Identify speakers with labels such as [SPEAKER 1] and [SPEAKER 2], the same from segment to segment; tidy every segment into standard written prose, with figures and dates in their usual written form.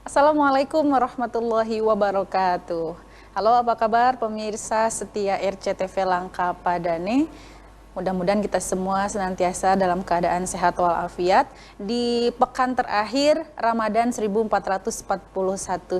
[SPEAKER 1] Assalamualaikum warahmatullahi wabarakatuh. Halo, apa kabar pemirsa setia RCTV Langka Padane? Mudah-mudahan kita semua senantiasa dalam keadaan sehat walafiat di pekan terakhir Ramadan 1441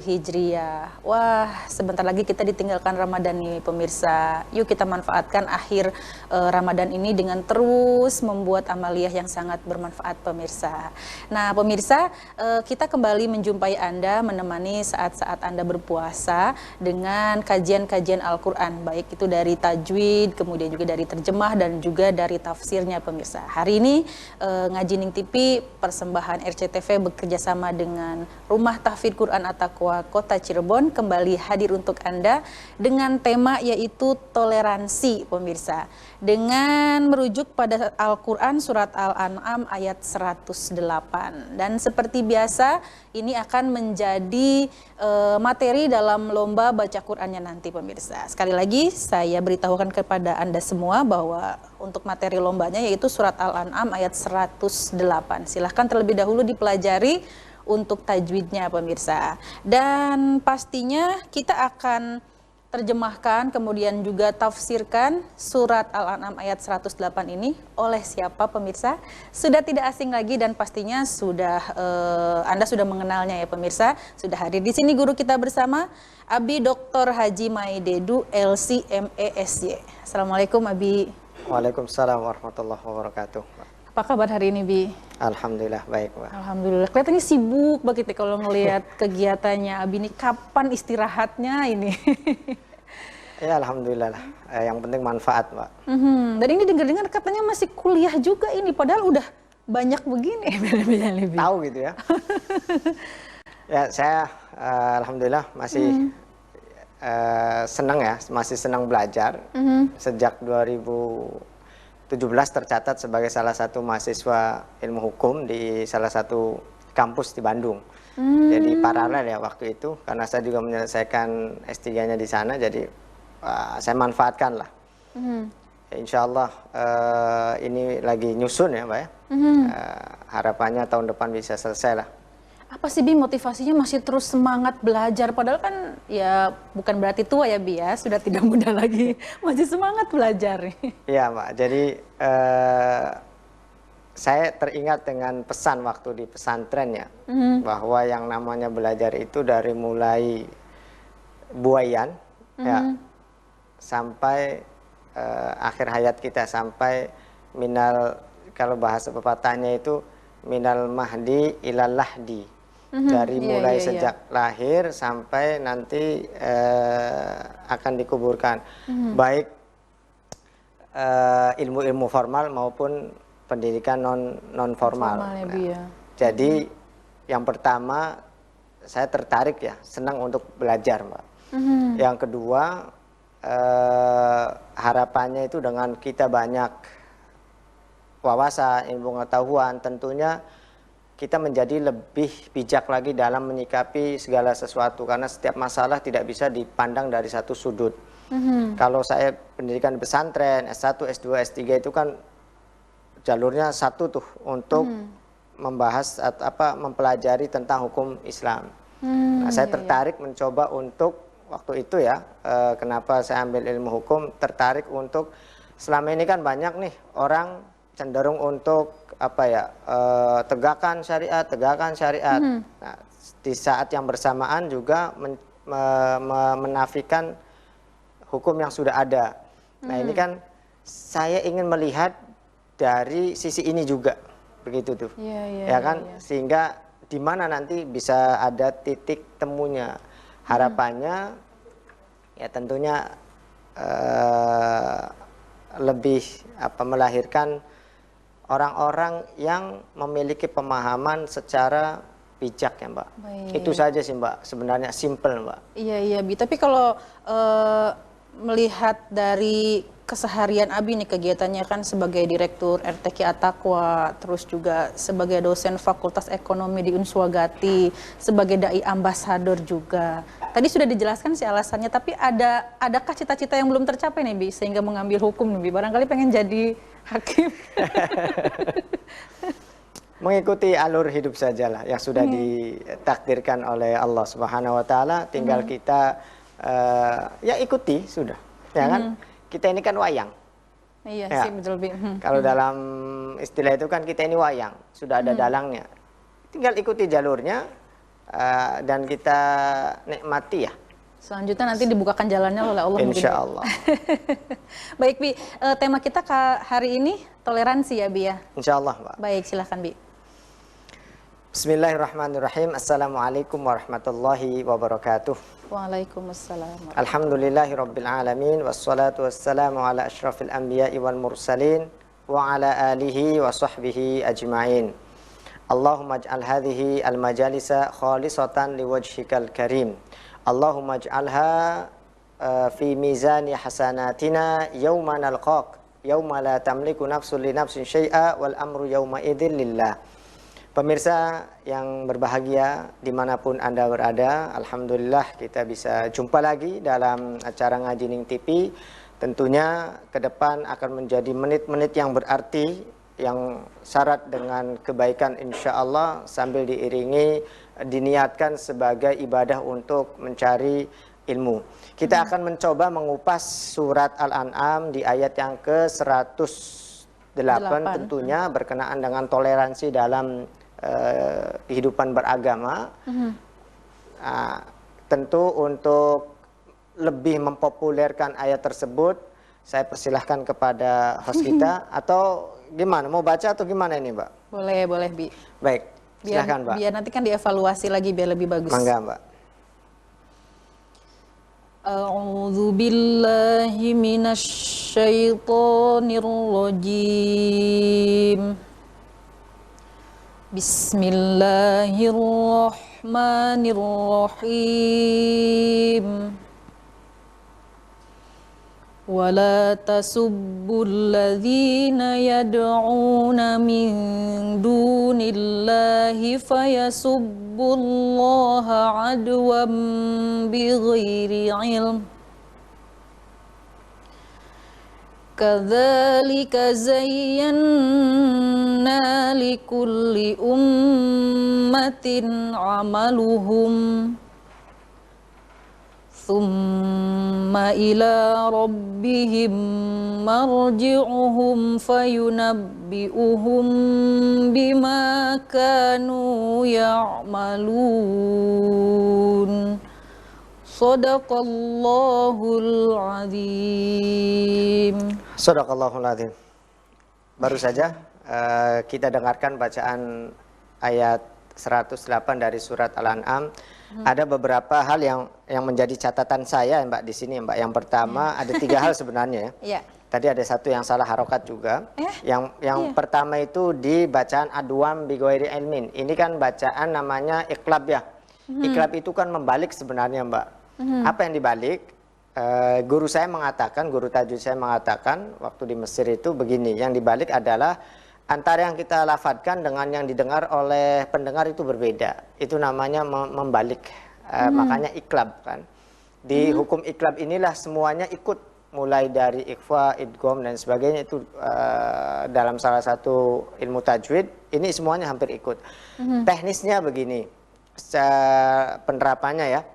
[SPEAKER 1] Hijriah. Wah, sebentar lagi kita ditinggalkan Ramadan nih pemirsa. Yuk kita manfaatkan akhir Ramadan ini dengan terus membuat amaliyah yang sangat bermanfaat pemirsa. Nah pemirsa, kita kembali menjumpai Anda, menemani saat-saat Anda berpuasa dengan kajian-kajian Al-Quran, baik itu dari tajwid, kemudian juga dari terjemah dan juga dari tafsirnya pemirsa. Hari ini Ngaji Ning TV persembahan RCTV bekerja sama dengan Rumah Tahfidz Quran At-Taqwa Kota Cirebon kembali hadir untuk Anda dengan tema yaitu toleransi pemirsa. Dengan merujuk pada Al-Quran surat Al-An'am ayat 108. Dan seperti biasa ini akan menjadi materi dalam lomba baca Qurannya nanti pemirsa. Sekali lagi saya beritahukan kepada Anda semua bahwa untuk materi lombanya yaitu surat Al-An'am ayat 108. Silahkan terlebih dahulu dipelajari untuk tajwidnya pemirsa. Dan pastinya kita akan terjemahkan kemudian juga tafsirkan surat Al-An'am ayat 108 ini oleh siapa pemirsa? Sudah tidak asing lagi dan pastinya sudah Anda sudah mengenalnya ya pemirsa. Sudah hadir di sini guru kita bersama Abi Dr. Haji Maidedu LC.MESY. Assalamualaikum Abi.
[SPEAKER 2] Waalaikumsalam warahmatullahi wabarakatuh.
[SPEAKER 1] Apa kabar hari ini Bi?
[SPEAKER 2] Alhamdulillah baik, Mbak.
[SPEAKER 1] Alhamdulillah. Kelihatannya sibuk banget ya kalau ngelihat kegiatannya Abi ini. Kapan istirahatnya ini?
[SPEAKER 2] Ya alhamdulillah lah. Yang penting manfaat, Mbak.
[SPEAKER 1] Dan ini dengar-dengar katanya masih kuliah juga ini, padahal udah banyak begini.
[SPEAKER 2] Tahu gitu ya. Ya saya alhamdulillah masih senang ya, masih senang belajar. Sejak 2017 tercatat sebagai salah satu mahasiswa ilmu hukum di salah satu kampus di Bandung. Jadi paralel ya waktu itu, karena saya juga menyelesaikan S3-nya di sana, jadi saya manfaatkan lah. Insya Allah ini lagi nyusun ya Mbak ya. Harapannya tahun depan bisa selesai lah.
[SPEAKER 1] Apa sih Bi motivasinya masih terus semangat belajar? Padahal kan ya bukan berarti tua ya Bi ya, sudah tidak muda lagi, masih semangat belajar.
[SPEAKER 2] Iya Mbak, jadi saya teringat dengan pesan waktu di pesantren ya, bahwa yang namanya belajar itu dari mulai buayan ya, sampai akhir hayat kita, sampai minal, kalau bahasa pepatahnya itu minal mahdi ilal lahdi. Dari mulai sejak lahir sampai nanti akan dikuburkan, baik ilmu-ilmu formal maupun pendidikan non formal.
[SPEAKER 1] Ya,
[SPEAKER 2] jadi yang pertama saya tertarik ya, senang untuk belajar Mbak. Yang kedua harapannya itu dengan kita banyak wawasan, ilmu pengetahuan, tentunya kita menjadi lebih bijak lagi dalam menyikapi segala sesuatu, karena setiap masalah tidak bisa dipandang dari satu sudut. Kalau saya pendidikan pesantren S1, S2, S3 itu kan jalurnya satu tuh untuk membahas atau mempelajari tentang hukum Islam. Nah, saya tertarik mencoba untuk waktu itu ya, kenapa saya ambil ilmu hukum, tertarik untuk selama ini kan banyak nih orang cenderung untuk tegakkan syariat, tegakkan syariat. Nah, di saat yang bersamaan juga menafikan hukum yang sudah ada. Nah, ini kan saya ingin melihat dari sisi ini juga, begitu tuh, ya kan, sehingga di mana nanti bisa ada titik temunya. Harapannya ya tentunya lebih melahirkan orang-orang yang memiliki pemahaman secara bijak ya Mbak. Itu saja sih Mbak, sebenarnya simple Mbak.
[SPEAKER 1] Iya Bi, tapi kalau melihat dari keseharian Abi nih, kegiatannya kan sebagai Direktur RTQ At-Taqwa, terus juga sebagai dosen Fakultas Ekonomi di Unswagati, sebagai dai ambasador juga. Tadi sudah dijelaskan sih alasannya, tapi adakah cita-cita yang belum tercapai nih Bi, sehingga mengambil hukum nih Bi? Barangkali pengen jadi hakim.
[SPEAKER 2] Mengikuti alur hidup sajalah yang sudah ditakdirkan oleh Allah Subhanahu wa taala, tinggal kita ya ikuti sudah. Ya kan? Kita ini kan wayang.
[SPEAKER 1] Iya
[SPEAKER 2] Ya.
[SPEAKER 1] sih, betul, Bi.
[SPEAKER 2] Kalau dalam istilah itu kan kita ini wayang, sudah ada dalangnya. Tinggal ikuti jalurnya dan kita nikmati ya.
[SPEAKER 1] Selanjutnya nanti dibukakan jalannya oleh Allah mungkin,
[SPEAKER 2] Insya
[SPEAKER 1] Bi.
[SPEAKER 2] Allah.
[SPEAKER 1] Baik, Bi. Tema kita hari ini toleransi ya, Bi ya.
[SPEAKER 2] Insya Allah, Mbak.
[SPEAKER 1] Baik, silahkan, Bi.
[SPEAKER 2] Bismillahirrahmanirrahim. Assalamualaikum warahmatullahi wabarakatuh.
[SPEAKER 1] Waalaikumsalam.
[SPEAKER 2] Alhamdulillahi rabbil alamin. Wassalatu wassalamu ala ashrafil anbiya'i wal mursalin. Wa ala alihi wa sahbihi ajma'in. Allahumma aj'al hadhihi al-majalisa khalisatan liwajhikal karim. Allahumma aj'alha fi mizani hasanatina yawma nalqaq. Yawma la tamliku nafsun li nafsin syai'a wal amru yawma idzin lillah. Pemirsa yang berbahagia dimanapun Anda berada, Alhamdulillah kita bisa jumpa lagi dalam acara Ngaji Ning TV. Tentunya ke depan akan menjadi menit-menit yang berarti, yang syarat dengan kebaikan insya Allah, sambil diiringi diniatkan sebagai ibadah untuk mencari ilmu. Kita akan mencoba mengupas surat Al-An'am di ayat yang ke-108, tentunya berkenaan dengan toleransi dalam kehidupan beragama. Tentu untuk lebih mempopulerkan ayat tersebut, saya persilahkan kepada host kita. Atau gimana, mau baca atau gimana ini, Mbak?
[SPEAKER 1] Boleh, Bi.
[SPEAKER 2] Baik, silahkan, Mbak.
[SPEAKER 1] Biar nanti kan dievaluasi lagi biar lebih bagus.
[SPEAKER 2] Mangga, Mbak.
[SPEAKER 1] A'udzu billahi minasy syaithanir rajim. Bismillahirrahmanirrahim. Wala tasubbul ladzina yad'una min dunillahi fayasubbullaha adwan bighairi ilm. Kadzalika zayyana likulli ummatin amaluhum thumma ila rabbihim marji'uhum fayunabbi'uhum bima kanu ya'malun. Shadaqallahul azim.
[SPEAKER 2] Shadaqallahul azim. Baru saja kita dengarkan bacaan ayat 108 dari surat Al-An'am. Ada beberapa hal yang menjadi catatan saya, Mbak, di sini, Mbak. Yang pertama, ada 3 hal sebenarnya ya. Tadi ada satu yang salah harokat juga. Yang pertama itu di bacaan adwam bighairi ilmin. Ini kan bacaan namanya iqlab ya. Iqlab itu kan membalik sebenarnya, Mbak. Apa yang dibalik? Guru saya mengatakan, guru tajwid saya mengatakan waktu di Mesir itu begini, yang dibalik adalah antara yang kita lafadkan dengan yang didengar oleh pendengar itu berbeda. Itu namanya membalik. Makanya iqlab kan. Di hukum iqlab inilah semuanya ikut, mulai dari ikhfa, idgham dan sebagainya itu dalam salah satu ilmu tajwid, ini semuanya hampir ikut. Teknisnya begini, penerapannya ya,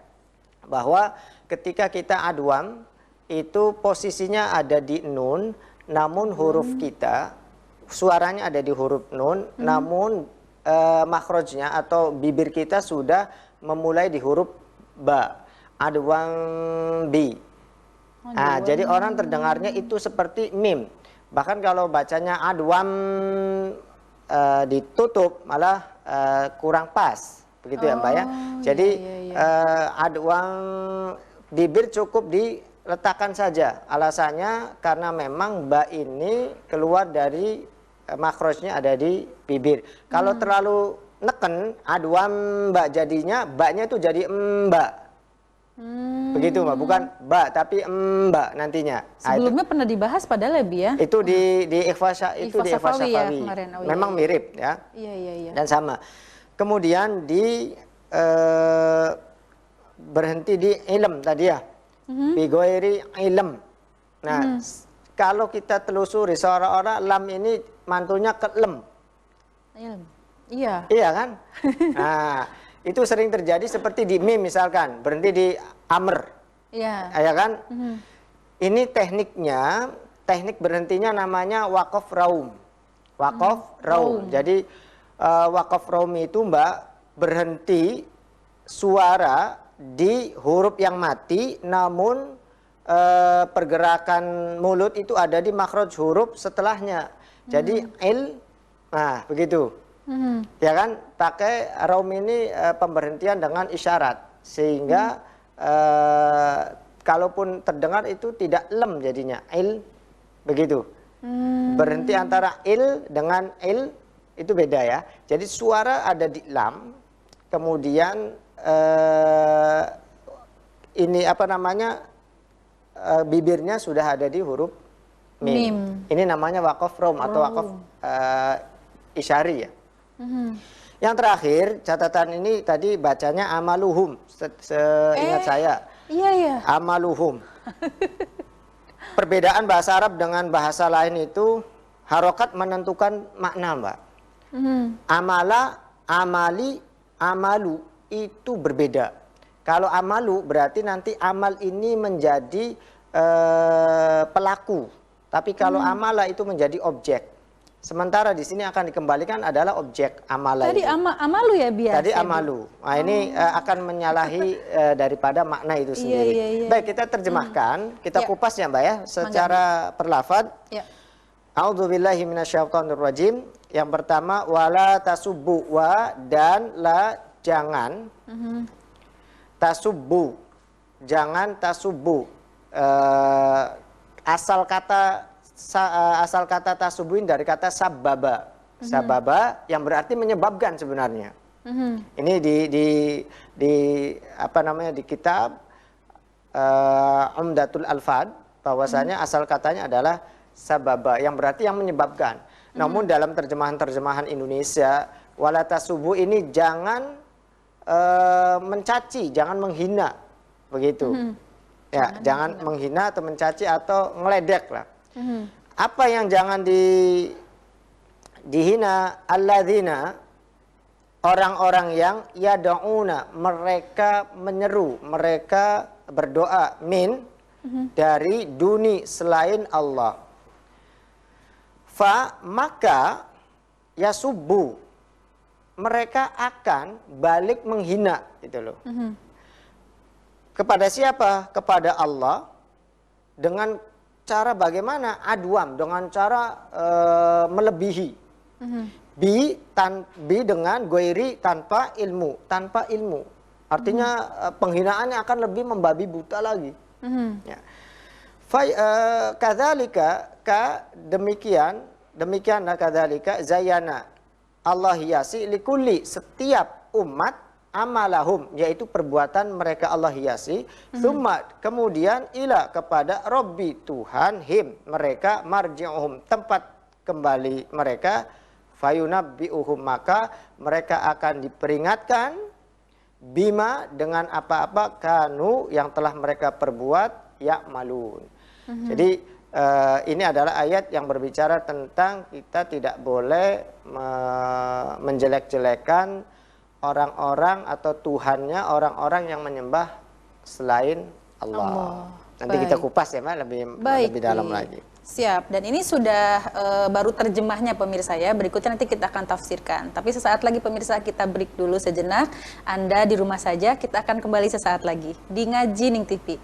[SPEAKER 2] bahwa ketika kita adwam itu posisinya ada di nun, namun huruf kita suaranya ada di huruf nun, namun makhrajnya atau bibir kita sudah memulai di huruf ba. Adwam bi. Nah, jadi orang terdengarnya itu seperti mim. Bahkan kalau bacanya adwam ditutup malah kurang pas. Begitu ya, Mbak ya. Jadi adwam bibir cukup diletakkan saja. Alasannya karena memang ba ini keluar dari makhrajnya ada di bibir. Kalau terlalu neken adwam mbak, jadinya baknya itu jadi mbak. Begitu, Mbak, bukan ba tapi mbak nantinya.
[SPEAKER 1] Sebelumnya pernah dibahas padahal lebih ya.
[SPEAKER 2] Itu di ikhfa itu di ikhfa
[SPEAKER 1] Safawi ya,
[SPEAKER 2] Safawi.
[SPEAKER 1] kemarin.
[SPEAKER 2] Memang mirip ya.
[SPEAKER 1] Iya.
[SPEAKER 2] Dan sama. Kemudian di berhenti di ilm tadi ya. Bighairi ilm. Nah, kalau kita telusuri seorang-orang lam ini mantunya ke lem.
[SPEAKER 1] Iya.
[SPEAKER 2] Iya kan? Nah, itu sering terjadi seperti di mim misalkan, berhenti di amr.
[SPEAKER 1] Iya.
[SPEAKER 2] Ya kan? Ini tekniknya, teknik berhentinya namanya waqaf raum. Waqaf raum. Jadi waqaf raum itu Mbak berhenti suara di huruf yang mati, namun pergerakan mulut itu ada di makhraj huruf setelahnya. Jadi nah begitu. Ya kan, pakai raum ini pemberhentian dengan isyarat sehingga kalaupun terdengar itu tidak lem jadinya begitu. Berhenti antara dengan itu beda ya. Jadi suara ada di lam, kemudian ini apa namanya bibirnya sudah ada di huruf mim. Ini namanya waqaf raum atau waqaf isyari ya. Yang terakhir catatan ini tadi bacanya amaluhum seingat saya.
[SPEAKER 1] Iya ya.
[SPEAKER 2] Amaluhum. Perbedaan bahasa Arab dengan bahasa lain itu harokat menentukan makna Mbak. Amala, amali, amalu itu berbeda. Kalau amalu berarti nanti amal ini menjadi pelaku. Tapi kalau amala itu menjadi objek. Sementara di sini akan dikembalikan adalah objek amala.
[SPEAKER 1] Tadi amalu ya biasa.
[SPEAKER 2] Tadi amalu. Nah ini akan menyalahi daripada makna itu sendiri.
[SPEAKER 1] Iya.
[SPEAKER 2] Baik, kita terjemahkan, kita kupas ya Mbak ya, secara perlafaz.
[SPEAKER 1] Ya.
[SPEAKER 2] A'udzubillahi minasyaitonirrajim. Yang pertama wala tasubbu, wa dan la jangan. Tasubbu. Jangan tasubbu. Asal kata tasubuin dari kata sababa. Sababa yang berarti menyebabkan sebenarnya. Ini di apa namanya di kitab Umdatul Alfad bahwasanya asal katanya adalah sababa yang berarti yang menyebabkan. Namun dalam terjemahan Indonesia wala tasubu ini jangan mencaci, jangan menghina begitu. Ya, jangan menghina atau mencaci atau ngeledek lah. Apa yang jangan dihina? Alladzina, orang-orang yang yad'una, mereka menyeru, mereka berdoa dari duni selain Allah. Maka yasubbu, mereka akan balik menghina gitu loh. Kepada siapa? Kepada Allah dengan cara bagaimana? Adwam, dengan cara melebihi. Bi dengan goiri tanpa ilmu. Artinya penghinaannya akan lebih membabi buta lagi. Ya. Kadzalika demikianlah kadzalika zayana Allah hiasi likulli, setiap umat amalahum, yaitu perbuatan mereka Allah hiasi. Kemudian ila, kepada Robbi, Tuhan him, mereka marji'uhum, tempat kembali mereka, fayunabbi'uhum, maka mereka akan diperingatkan bima, dengan apa-apa kanu yang telah mereka perbuat ya'malun. Jadi ini adalah ayat yang berbicara tentang kita tidak boleh menjelek-jelekan orang-orang atau Tuhannya orang-orang yang menyembah selain Allah. Nanti kita kupas ya Mbak lebih dalam lagi.
[SPEAKER 1] Siap, dan ini sudah baru terjemahnya pemirsa ya. Berikutnya nanti kita akan tafsirkan. Tapi sesaat lagi pemirsa, kita break dulu sejenak. Anda di rumah saja, kita akan kembali sesaat lagi di Ngaji Ning TV.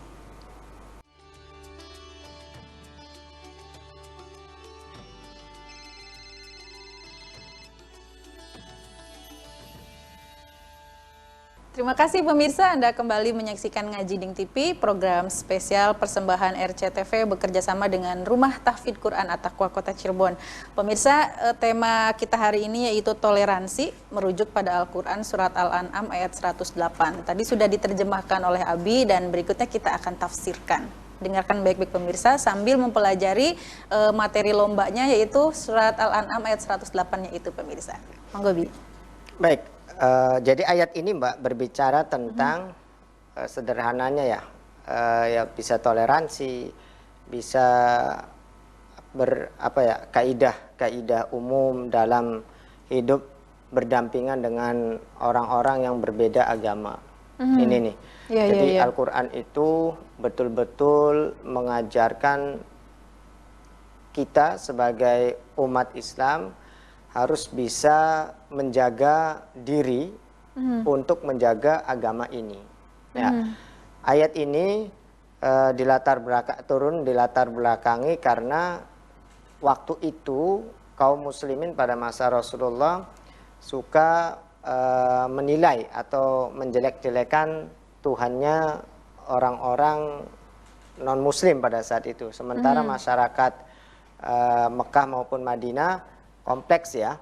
[SPEAKER 1] Terima kasih pemirsa, Anda kembali menyaksikan Ngaji Ning TV, program spesial persembahan RCTV bekerjasama dengan Rumah Tahfidz Quran At-Taqwa Kota Cirebon. Pemirsa, tema kita hari ini yaitu toleransi, merujuk pada Al-Quran Surat Al-An'am ayat 108. Tadi sudah diterjemahkan oleh Abi dan berikutnya kita akan tafsirkan. Dengarkan baik-baik pemirsa sambil mempelajari materi lombanya yaitu Surat Al-An'am ayat 108-nya itu pemirsa. Monggo Bi.
[SPEAKER 2] Baik. Jadi ayat ini Mbak berbicara tentang sederhananya ya, ya bisa toleransi, bisa kaidah umum dalam hidup berdampingan dengan orang-orang yang berbeda agama. Ini nih. Jadi Al-Quran itu betul-betul mengajarkan kita sebagai umat Islam harus bisa menjaga diri untuk menjaga agama ini. Ya. Ayat ini turun dilatar belakangi karena waktu itu kaum muslimin pada masa Rasulullah suka menilai atau menjelek-jelekan Tuhannya orang-orang non-muslim pada saat itu. Sementara masyarakat Mekah maupun Madinah kompleks ya.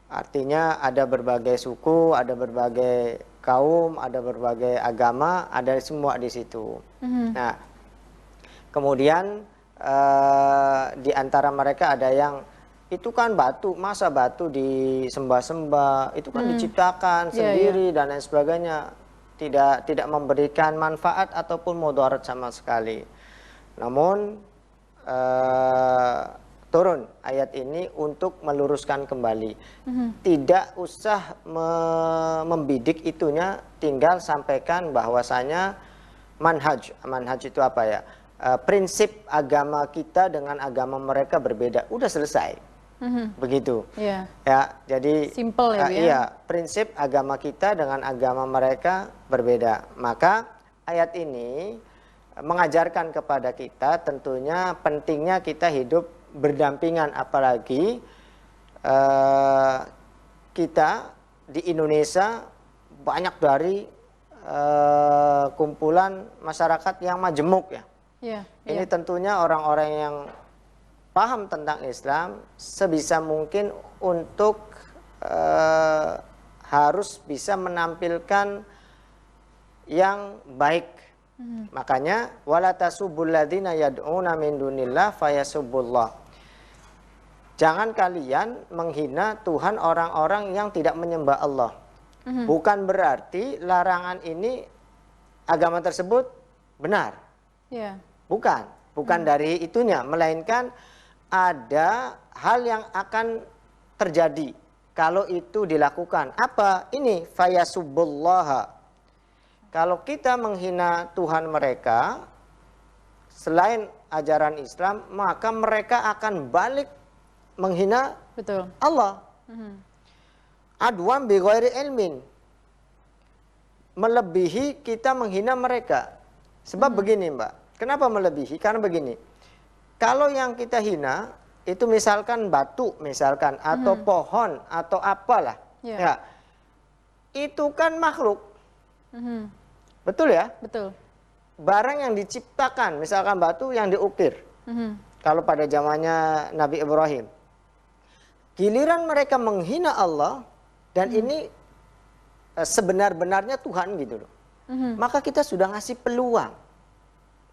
[SPEAKER 2] Artinya ada berbagai suku, ada berbagai kaum, ada berbagai agama, ada semua di situ. Nah, kemudian di antara mereka ada yang itu kan batu, masa batu disembah-sembah, itu kan diciptakan sendiri dan lain sebagainya, tidak memberikan manfaat ataupun mudarat sama sekali. Namun turun ayat ini untuk meluruskan kembali. Tidak usah membidik itunya, tinggal sampaikan bahwasanya manhaj itu apa ya? Prinsip agama kita dengan agama mereka berbeda. Udah selesai. Begitu. Ya, jadi
[SPEAKER 1] simple ya,
[SPEAKER 2] iya, prinsip agama kita dengan agama mereka berbeda. Maka ayat ini mengajarkan kepada kita tentunya pentingnya kita hidup berdampingan, apalagi kita di Indonesia banyak dari kumpulan masyarakat yang majemuk ya. Ini tentunya orang-orang yang paham tentang Islam sebisa mungkin untuk harus bisa menampilkan yang baik. Makanya wala tasubul ladzina yad'una min dunillah fayasubbullah. Jangan kalian menghina Tuhan orang-orang yang tidak menyembah Allah. Bukan berarti larangan ini agama tersebut benar. Bukan dari itunya, melainkan ada hal yang akan terjadi kalau itu dilakukan. Apa? Ini fayasubbullaha. Kalau kita menghina Tuhan mereka selain ajaran Islam, maka mereka akan balik menghina Allah. Adwan bi ghairi ilmin. Melebihi kita menghina mereka. Sebab begini, Mbak. Kenapa melebihi? Karena begini. Kalau yang kita hina itu misalkan batu, misalkan atau pohon atau apalah, ya, itu kan makhluk, betul ya?
[SPEAKER 1] Betul.
[SPEAKER 2] Barang yang diciptakan, misalkan batu yang diukir. Kalau pada zamannya Nabi Ibrahim, giliran mereka menghina Allah dan ini sebenar-benarnya Tuhan gitu loh, maka kita sudah ngasih peluang.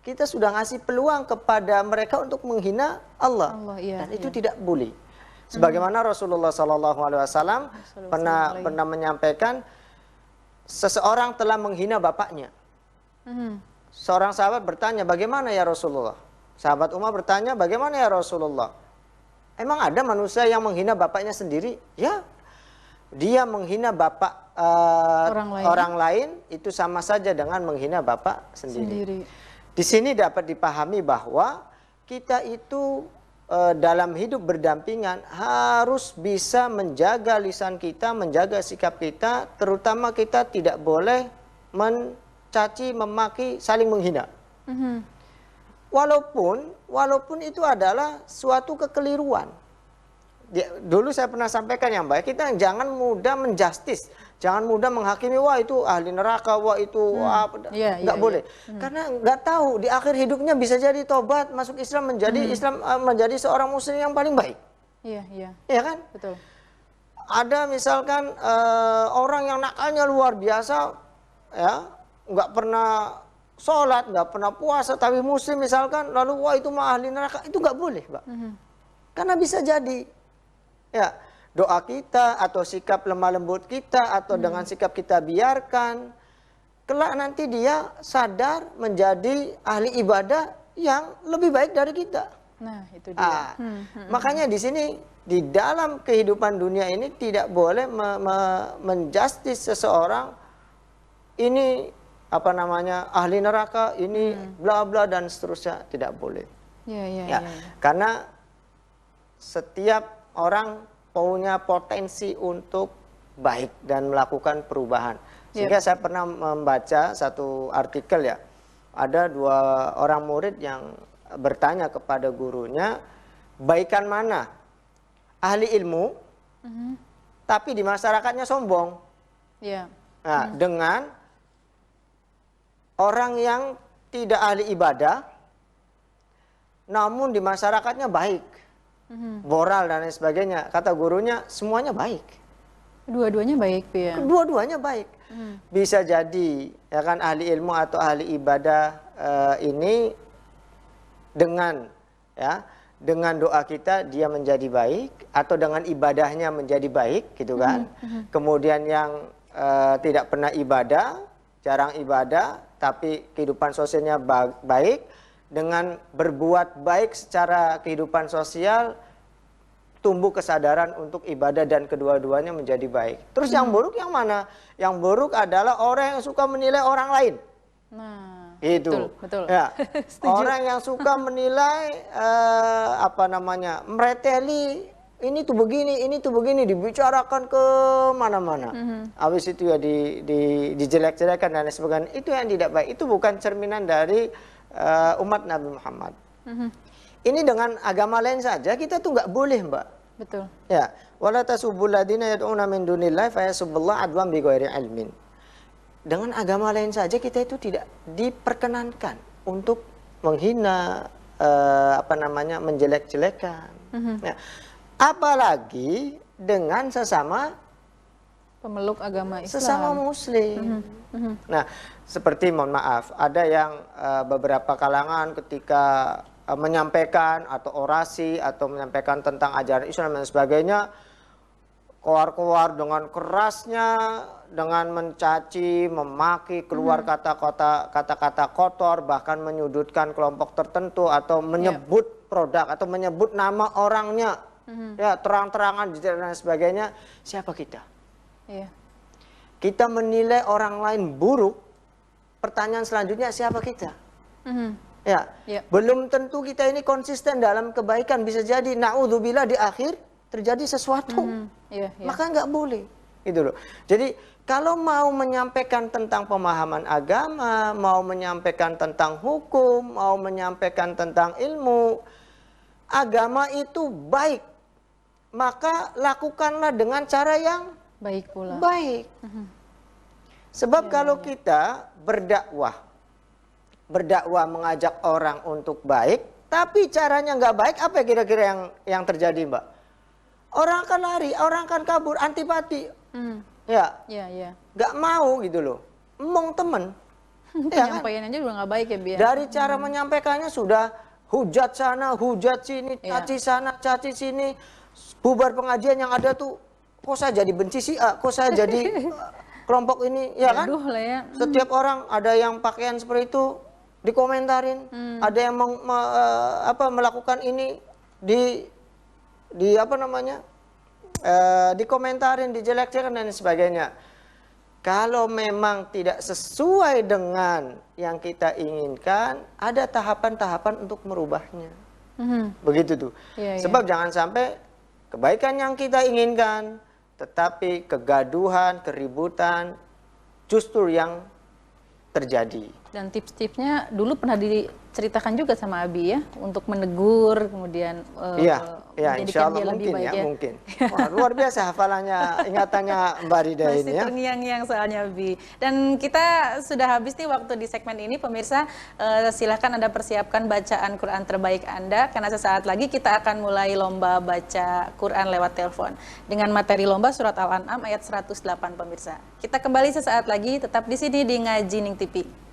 [SPEAKER 2] Kita sudah ngasih peluang kepada mereka untuk menghina Allah, dan itu tidak boleh. Sebagaimana Rasulullah SAW pernah menyampaikan, seseorang telah menghina bapaknya. Seorang sahabat bertanya, bagaimana ya Rasulullah? Sahabat Umar bertanya, bagaimana ya Rasulullah? Emang ada manusia yang menghina bapaknya sendiri? Ya, dia menghina bapak orang lain itu sama saja dengan menghina bapak sendiri. Di sini dapat dipahami bahwa kita itu dalam hidup berdampingan harus bisa menjaga lisan kita, menjaga sikap kita, terutama kita tidak boleh mencaci, memaki, saling menghina. Walaupun itu adalah suatu kekeliruan. Dulu saya pernah sampaikan yang baik, kita jangan mudah menjustis, jangan mudah menghakimi, wah itu ahli neraka, wah itu nggak boleh. Karena nggak tahu di akhir hidupnya bisa jadi tobat, masuk Islam, menjadi seorang muslim yang paling baik. Iya kan?
[SPEAKER 1] Betul.
[SPEAKER 2] Ada misalkan orang yang nakalnya luar biasa, ya, nggak pernah sholat, nggak pernah puasa, tapi muslim misalkan, lalu wah itu mah ahli neraka, itu nggak boleh, Mbak. Karena bisa jadi, ya, doa kita atau sikap lemah lembut kita atau dengan sikap kita biarkan, kelak nanti dia sadar menjadi ahli ibadah yang lebih baik dari kita.
[SPEAKER 1] Nah, itu dia.
[SPEAKER 2] Makanya di sini di dalam kehidupan dunia ini tidak boleh menjustis seseorang ini apa namanya ahli neraka, ini bla bla dan seterusnya, tidak boleh. Ya, karena setiap orang punya potensi untuk baik dan melakukan perubahan. Sehingga saya pernah membaca satu artikel ya, ada 2 orang murid yang bertanya kepada gurunya, baikan mana? Ahli ilmu, tapi di masyarakatnya sombong. Nah, dengan orang yang tidak ahli ibadah, namun di masyarakatnya baik, moral dan lain sebagainya. Kata gurunya, semuanya baik.
[SPEAKER 1] Dua-duanya baik, ya.
[SPEAKER 2] Dua-duanya baik. Bisa jadi ya kan ahli ilmu atau ahli ibadah ini dengan doa kita dia menjadi baik, atau dengan ibadahnya menjadi baik, gitu kan. Kemudian yang tidak pernah ibadah, jarang ibadah, tapi kehidupan sosialnya baik, dengan berbuat baik secara kehidupan sosial, tumbuh kesadaran untuk ibadah dan kedua-duanya menjadi baik. Terus yang buruk yang mana? Yang buruk adalah orang yang suka menilai orang lain.
[SPEAKER 1] Nah,
[SPEAKER 2] itu
[SPEAKER 1] betul.
[SPEAKER 2] Ya. Orang yang suka menilai mereteli, ini tuh begini, dibicarakan ke mana-mana. Habis itu ya dijelek-jelekan dan lain sebagainya. Itu yang tidak baik. Itu bukan cerminan dari umat Nabi Muhammad. Ini dengan agama lain saja kita tuh nggak boleh, Mbak.
[SPEAKER 1] Betul.
[SPEAKER 2] Ya, wala tasubul ladina yad'una min dunillahi fayasubullah adwan bighairi ilmin. Dengan agama lain saja kita itu tidak diperkenankan untuk menghina, menjelek-jelekan. Ya. Apalagi dengan sesama
[SPEAKER 1] pemeluk agama Islam,
[SPEAKER 2] sesama Muslim. Nah, seperti mohon maaf, ada yang beberapa kalangan ketika menyampaikan atau orasi atau menyampaikan tentang ajaran Islam dan sebagainya, keluar dengan kerasnya, dengan mencaci, memaki, keluar kata-kata kotor, bahkan menyudutkan kelompok tertentu atau menyebut produk atau menyebut nama orangnya, ya terang-terangan dan sebagainya. Siapa kita? Kita menilai orang lain buruk. Pertanyaan selanjutnya, siapa kita? Belum tentu kita ini konsisten dalam kebaikan. Bisa jadi naudzubillah di akhir terjadi sesuatu. Maka nggak boleh, gitu loh. Jadi kalau mau menyampaikan tentang pemahaman agama, mau menyampaikan tentang hukum, mau menyampaikan tentang ilmu, agama itu baik, maka lakukanlah dengan cara yang
[SPEAKER 1] baik pula.
[SPEAKER 2] Baik. Sebab kalau kita berdakwah mengajak orang untuk baik, tapi caranya nggak baik, apa kira-kira yang terjadi, Mbak? Orang akan lari, orang akan kabur, antipati. Nggak mau gitu loh. Emong temen.
[SPEAKER 1] Penyampaiannya aja udah nggak baik ya, Biar.
[SPEAKER 2] Dari cara menyampaikannya sudah hujat sana, hujat sini, caci sana, caci sini. Bubar pengajian yang ada tuh, kok saya jadi benci si A, kok saya jadi kelompok ini, ya kan?
[SPEAKER 1] Aduh lah ya.
[SPEAKER 2] Setiap orang ada yang pakaian seperti itu dikomentarin, ada yang melakukan ini dikomentarin, dijelek-jelekan dan sebagainya. Kalau memang tidak sesuai dengan yang kita inginkan, ada tahapan-tahapan untuk merubahnya. Begitu tuh. Sebab jangan sampai kebaikan yang kita inginkan, tetapi kegaduhan, keributan justru yang terjadi.
[SPEAKER 1] Dan tips-tipsnya dulu pernah diceritakan juga sama Abi ya, untuk menegur, kemudian
[SPEAKER 2] insya Allah mungkin lebih baik, mungkin. Wah, luar biasa hafalannya, ingatannya Mbak Rida ini ya.
[SPEAKER 1] Masih terngiang-ngiang soalnya Abi. Dan kita sudah habis nih waktu di segmen ini, pemirsa. Silahkan Anda persiapkan bacaan Quran terbaik Anda, karena sesaat lagi kita akan mulai lomba baca Quran lewat telepon. Dengan materi lomba surat Al-An'am ayat 108, pemirsa. Kita kembali sesaat lagi, tetap di sini di Ngaji Ning TV.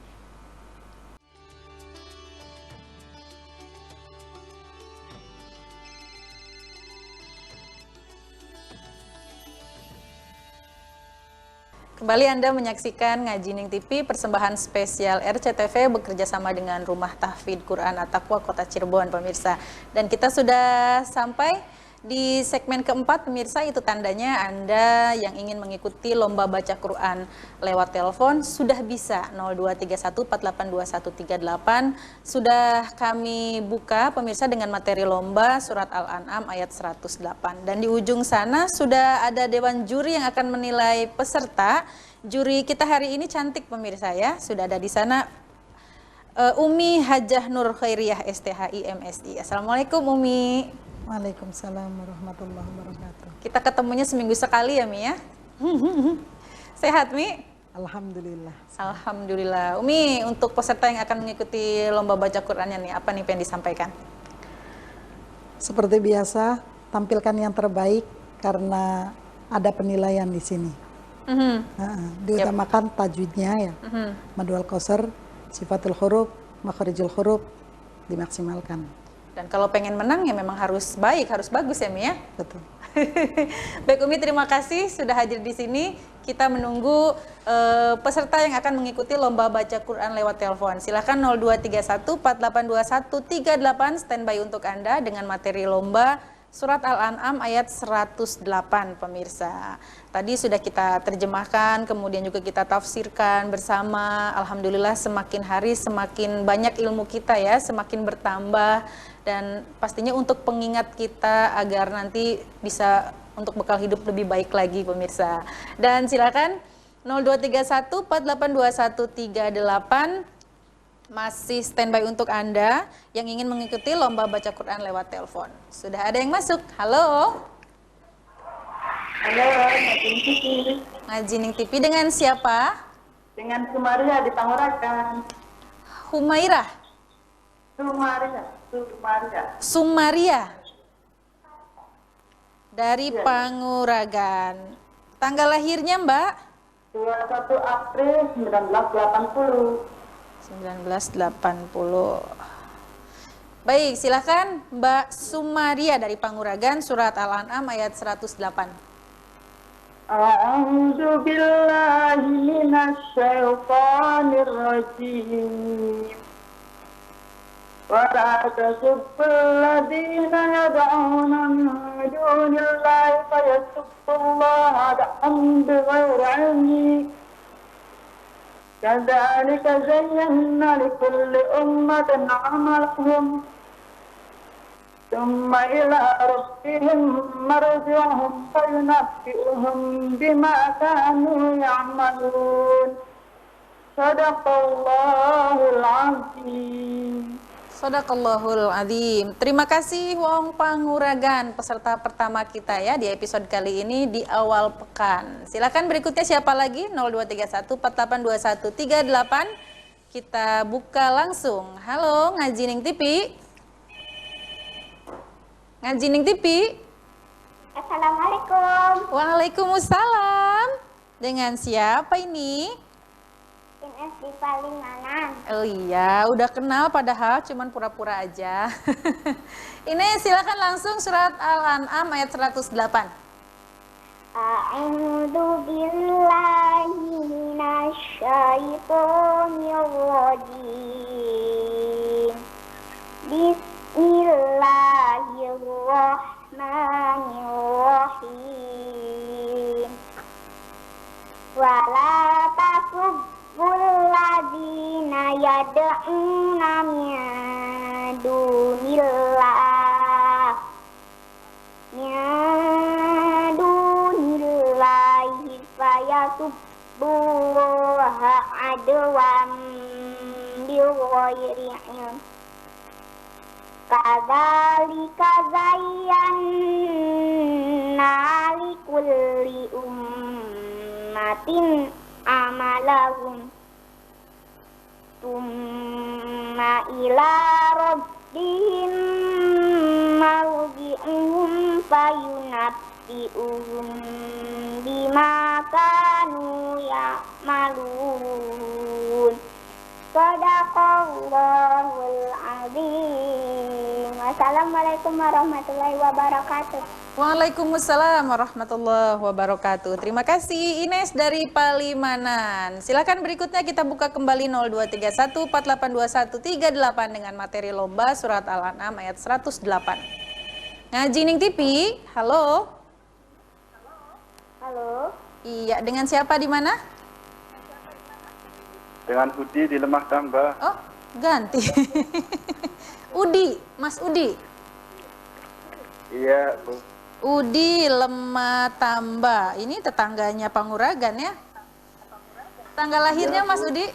[SPEAKER 1] Kembali Anda menyaksikan Ngaji Ning TV, persembahan spesial RCTV bekerja sama dengan Rumah Tahfidz Quran At-Taqwa Kota Cirebon, pemirsa. Dan kita sudah sampai di segmen keempat, pemirsa. Itu tandanya Anda yang ingin mengikuti lomba baca Quran lewat telepon sudah bisa. 0231482138 sudah kami buka, pemirsa, dengan materi lomba surat Al-An'am ayat 108. Dan di ujung sana sudah ada dewan juri yang akan menilai peserta. Juri kita hari ini cantik, pemirsa ya. Sudah ada di sana Umi Hajah Nur Khairiyah STHI MSI. Assalamualaikum Umi.
[SPEAKER 3] Waalaikumsalam warahmatullahi wabarakatuh.
[SPEAKER 1] Kita ketemunya seminggu sekali ya Mi ya. Sehat Mi?
[SPEAKER 3] Alhamdulillah.
[SPEAKER 1] Alhamdulillah. Umi, untuk peserta yang akan mengikuti lomba baca Qur'annya nih, apa nih pengen disampaikan?
[SPEAKER 3] Seperti biasa, tampilkan yang terbaik karena ada penilaian di sini. Diutamakan tajwidnya ya. Madu al-Qasar, sifatul huruf, makharijul huruf dimaksimalkan.
[SPEAKER 1] Dan kalau pengen menang ya memang harus baik, harus bagus ya Mi ya.
[SPEAKER 3] Betul.
[SPEAKER 1] Baik Umi, terima kasih sudah hadir di sini. Kita menunggu peserta yang akan mengikuti lomba baca Quran lewat telepon. Silahkan 0231482138 standby untuk Anda dengan materi lomba surat Al-An'am ayat 108, pemirsa. Tadi sudah kita terjemahkan, kemudian juga kita tafsirkan bersama. Alhamdulillah semakin hari semakin banyak ilmu kita ya, semakin bertambah. Dan pastinya untuk pengingat kita agar nanti bisa untuk bekal hidup lebih baik lagi, pemirsa. Dan silakan 0231482138 masih standby untuk Anda yang ingin mengikuti lomba baca Quran lewat telepon. Sudah ada yang masuk. Halo.
[SPEAKER 4] Halo, Ngaji Ning TV.
[SPEAKER 1] Ngaji Ning TV dengan siapa?
[SPEAKER 4] Dengan Sumaria di Panguragan.
[SPEAKER 1] Humairah. Sumaria. Dari Panguragan. Tanggal lahirnya Mbak?
[SPEAKER 4] 21 April 1980.
[SPEAKER 1] 1980. Baik, silakan Mbak Sumaria dari Panguragan, surat Al-An'am ayat 108.
[SPEAKER 4] A'udzu billahi minasy syaithanir rajim. Wa la tasubbul ladzina yad'una min dunillahi fayasubbullaha ad'an bighairi 'ilmin. كذلك زينا لكل أمة عملهم ثم إلى ربهم مرجعهم فينبئهم بما كانوا يعملون صدق الله العظيم.
[SPEAKER 1] Shadaqallahul Azim. Terima kasih Wong Panguragan, peserta pertama kita ya di episode kali ini di awal pekan. Silakan berikutnya siapa lagi? 0231482138. Kita buka langsung. Halo, Ngaji Ning TV. Ngaji Ning TV.
[SPEAKER 5] Assalamualaikum.
[SPEAKER 1] Waalaikumsalam. Dengan siapa ini?
[SPEAKER 5] Ines di Palimanan.
[SPEAKER 1] Oh iya, udah kenal padahal cuman pura-pura aja. Ini silakan langsung surat Al-An'am ayat 108.
[SPEAKER 5] A'udzu billahi minasy syaithanir rajim. Bismillahirrahmanirrahim. Wala Walladzina yad'una min dunillahi fayasubbuha adwan bighairi ilm. Kadzalika zayyana likulli ummatin amalahum tumma ila rabbihim marji'uhum fayunabbi'uhum bima kanu ya'malun. Shadaqallahul azim. Wassalamualaikum warahmatullahi wabarakatuh.
[SPEAKER 1] Waalaikumsalam warahmatullahi wabarakatuh. Terima kasih Ines dari Palimanan. Silakan berikutnya kita buka kembali 0231482138 dengan materi lomba surat Al-An'am ayat 108. Ngaji Ning TV, halo.
[SPEAKER 5] Halo.
[SPEAKER 1] Iya, dengan siapa di mana?
[SPEAKER 6] Dengan Udi di Lemah Tambah.
[SPEAKER 1] Oh, ganti. Udi, Mas Udi.
[SPEAKER 6] Iya, Bu.
[SPEAKER 1] Udi Lemah Tambah. Ini tetangganya Panguragan ya? Tanggal lahirnya Mas Udi?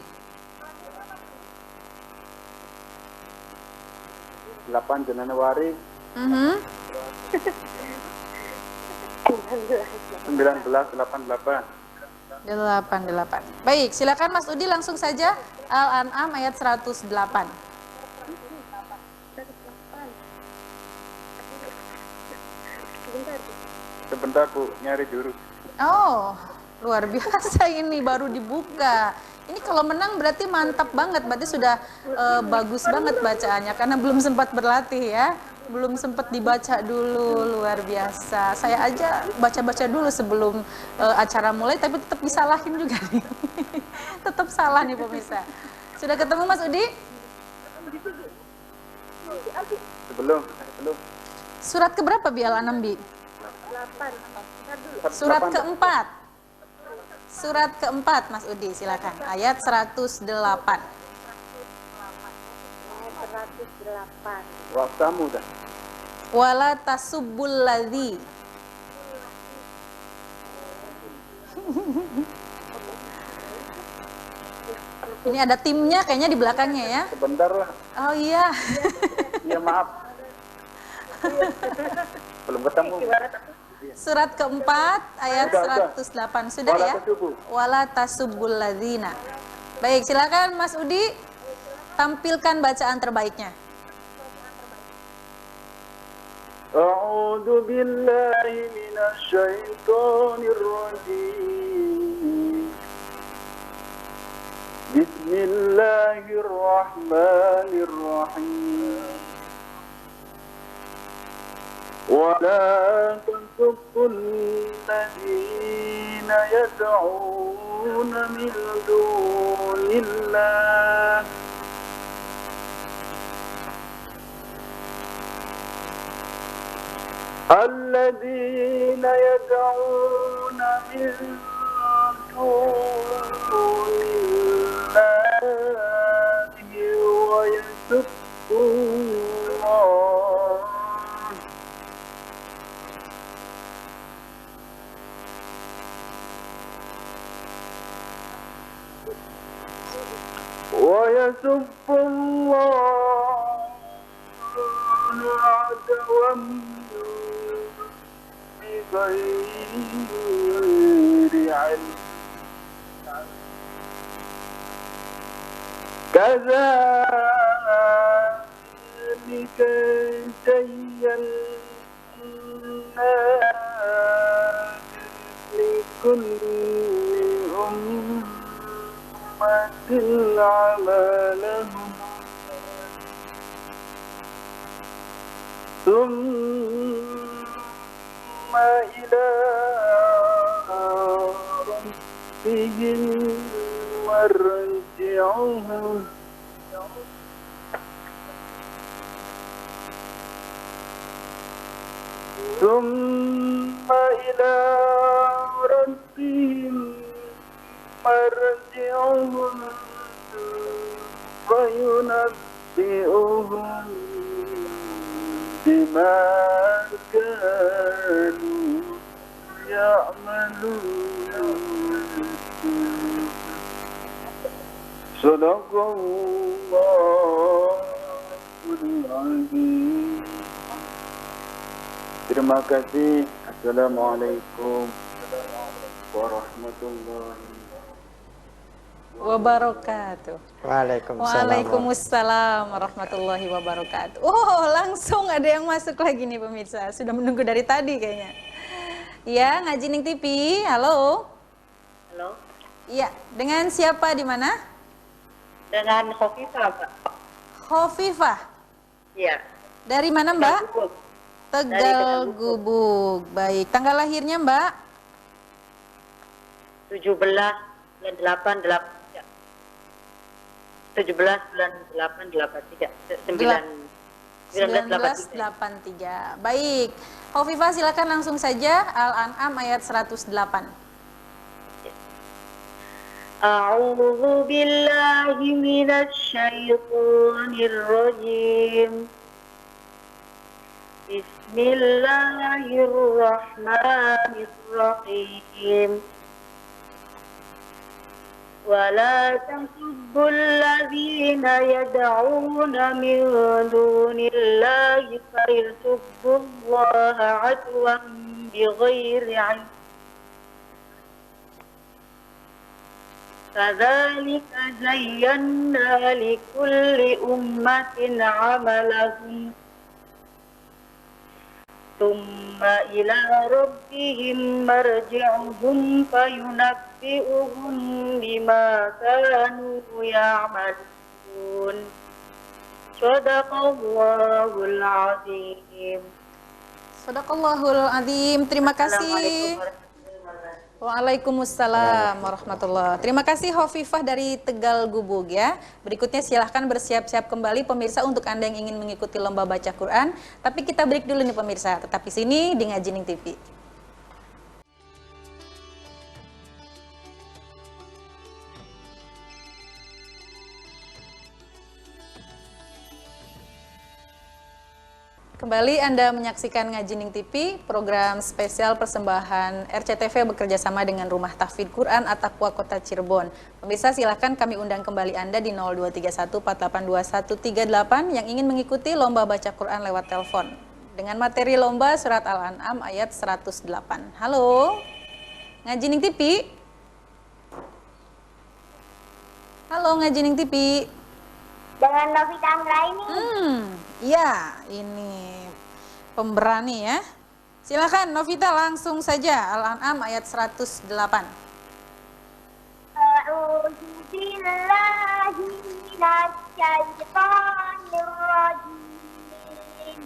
[SPEAKER 6] 8 Januari 1988.
[SPEAKER 1] 88. Baik, silakan Mas Udi langsung saja Al-An'am ayat 108.
[SPEAKER 6] Sebentar Bu, nyari dulu.
[SPEAKER 1] Oh, luar biasa ini baru dibuka. Ini kalau menang berarti mantap banget, berarti sudah bagus banget bacaannya karena belum sempat berlatih ya. Belum sempat dibaca dulu, luar biasa. Saya aja baca-baca dulu sebelum acara mulai, tapi tetap disalahin juga nih. Tetap salah nih pemirsa. Sudah ketemu Mas Udi?
[SPEAKER 6] Belum.
[SPEAKER 1] Surat keberapa Bi Al-An'am Bi? Surat keempat. Surat keempat Mas Udi, silakan. Ayat 108.
[SPEAKER 6] Waktamu dah.
[SPEAKER 1] Wala tasubbul ladzi. Ini ada timnya kayaknya di belakangnya ya.
[SPEAKER 6] Sebentar lah.
[SPEAKER 1] Oh iya.
[SPEAKER 6] Iya, maaf. Belum ketemu.
[SPEAKER 1] Surat keempat ayat
[SPEAKER 6] Sudah.
[SPEAKER 1] 108 sudah ya. Wala tasubbul ladzina. Baik, silakan Mas Udi tampilkan bacaan terbaiknya.
[SPEAKER 6] A'udzu billahi minasy syaithanir rajim. Bismillahirrahmanirrahim. ولا تسبوا الذين يدعون من دون الله الذين يدعون من دون الله ويسبون الله ويسب الله عدوا بغير علم كذلك زينا لكل أمة عملهم ثم إلى ربهم مرجعهم ثم إلى ربهم مرجعهم فينبئهم بما كانوا يعملون صدق الله العظيم. Terima kasih. Assalamualaikum warahmatullahi
[SPEAKER 1] Wabarakatuh. Waalaikumsalam warahmatullahi wabarakatuh. Oh, langsung ada yang masuk lagi nih pemirsa. Sudah menunggu dari tadi kayaknya. Ya, Ngaji Ning TV. Halo.
[SPEAKER 7] Halo,
[SPEAKER 1] Iya, dengan siapa di mana?
[SPEAKER 7] dengan Khofifah, Mbak.
[SPEAKER 1] Khofifah.
[SPEAKER 7] Iya.
[SPEAKER 1] Dari mana, Mbak?
[SPEAKER 7] Ubud.
[SPEAKER 1] Tegal Gubuk. Baik, tanggal lahirnya Mbak?
[SPEAKER 7] 17 bulan 8 17 bulan 8
[SPEAKER 1] 1983. Baik. Hovifah silakan langsung saja Al-An'am ayat 108.
[SPEAKER 7] A'udzu billahi minasy syaithanir rajim. Bismillahirrahmanirrahim. ولا تسبوا الذين يدعون من دون الله فيسبوا الله عدوا بغير علم كذلك زينا لكل أمة عملهم ثم إلى ربهم مرجعهم فينبئهم بما كانوا يعملون صدق الله العظيم.
[SPEAKER 1] Sadaqallahul Azim. Terima kasih. Waalaikumsalam warahmatullahi. Terima kasih Hovifah dari Tegal Gubuk ya. Berikutnya silahkan bersiap-siap kembali pemirsa untuk Anda yang ingin mengikuti lomba baca Quran. Tapi kita break dulu nih pemirsa. Tetap di sini di Ngajining TV. Kembali Anda menyaksikan Ngajining TV, program spesial persembahan RCTV bekerjasama dengan Rumah Tahfidz Quran At-Taqwa Kota Cirebon. Pemirsa silahkan kami undang kembali Anda di 0231482138 yang ingin mengikuti lomba baca Quran lewat telepon. Dengan materi lomba surat Al-An'am ayat 108. Halo, Ngajining TV. Halo Ngajining TV.
[SPEAKER 5] Dengan Novita Anggraini.
[SPEAKER 1] Iya, ini pemberani ya. Silakan Novita langsung saja Al-An'am ayat 108.
[SPEAKER 5] A'udzu billahi minasy syaithanir rajim.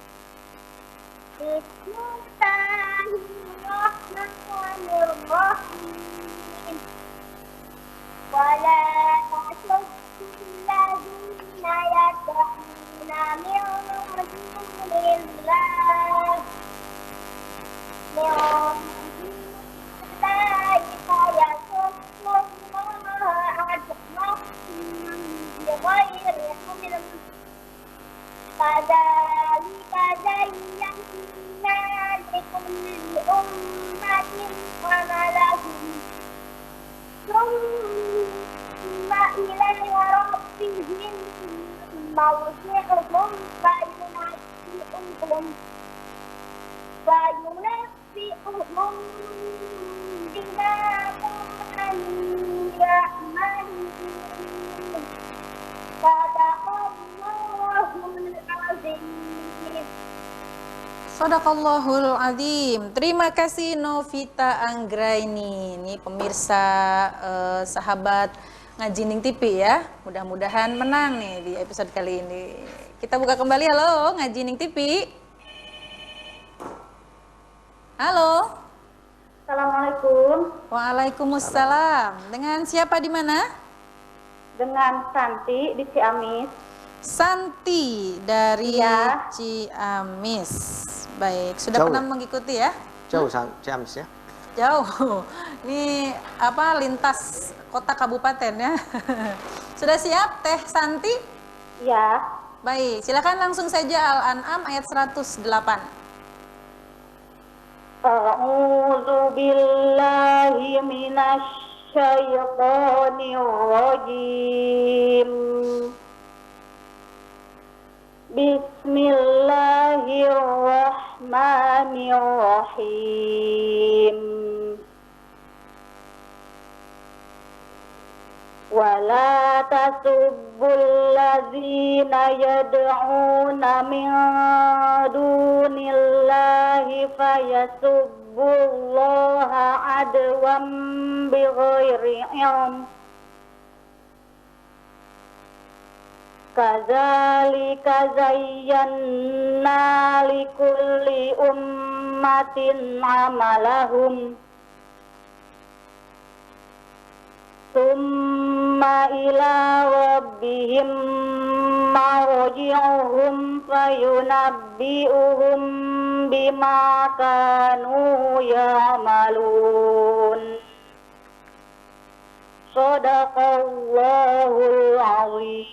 [SPEAKER 5] Bismillahirrahmanirrahim. Wala tasubbulladzina yad'una min dunillah Kadzalika zayyana likulli ummatin amalahum thumma ila rabbihim marji'uhum fayunabbi'uhum bima kanu ya'malun. Sadaqallahul azim.
[SPEAKER 1] Sadaqallahul Azim. Terima kasih Novita Anggraini. Ini pemirsa sahabat Ngajining TV ya. Mudah-mudahan menang nih di episode kali ini. Kita buka kembali. Halo Ngajining TV. Halo.
[SPEAKER 4] Assalamualaikum.
[SPEAKER 1] Waalaikumsalam. Dengan siapa di mana?
[SPEAKER 4] Dengan Santi di Ciamis.
[SPEAKER 1] Santi dari
[SPEAKER 4] Iya.
[SPEAKER 1] Ciamis. Baik, sudah
[SPEAKER 2] Jauh
[SPEAKER 1] pernah
[SPEAKER 2] ya?
[SPEAKER 1] mengikuti ya?
[SPEAKER 2] Jauh Ciamis ya.
[SPEAKER 1] Jauh. Ini apa lintas kota kabupaten ya? Sudah siap Teh Santi?
[SPEAKER 4] Ya.
[SPEAKER 1] Baik, silakan langsung saja Al-An'am ayat 108.
[SPEAKER 4] A'udzu billahi minasy syaithanir rajim. Bismillahirrahmanirrahim. Wala tasubbul ladzina yad'una min dunillahi fayasubbullaha adwan bighairi ilm. Kadzalika zayyana likulli ummatin amalahum Summa ila rabbihim marji'uhum fayunabbi'uhum bima kanu ya'malun. Shadaqallahul azim.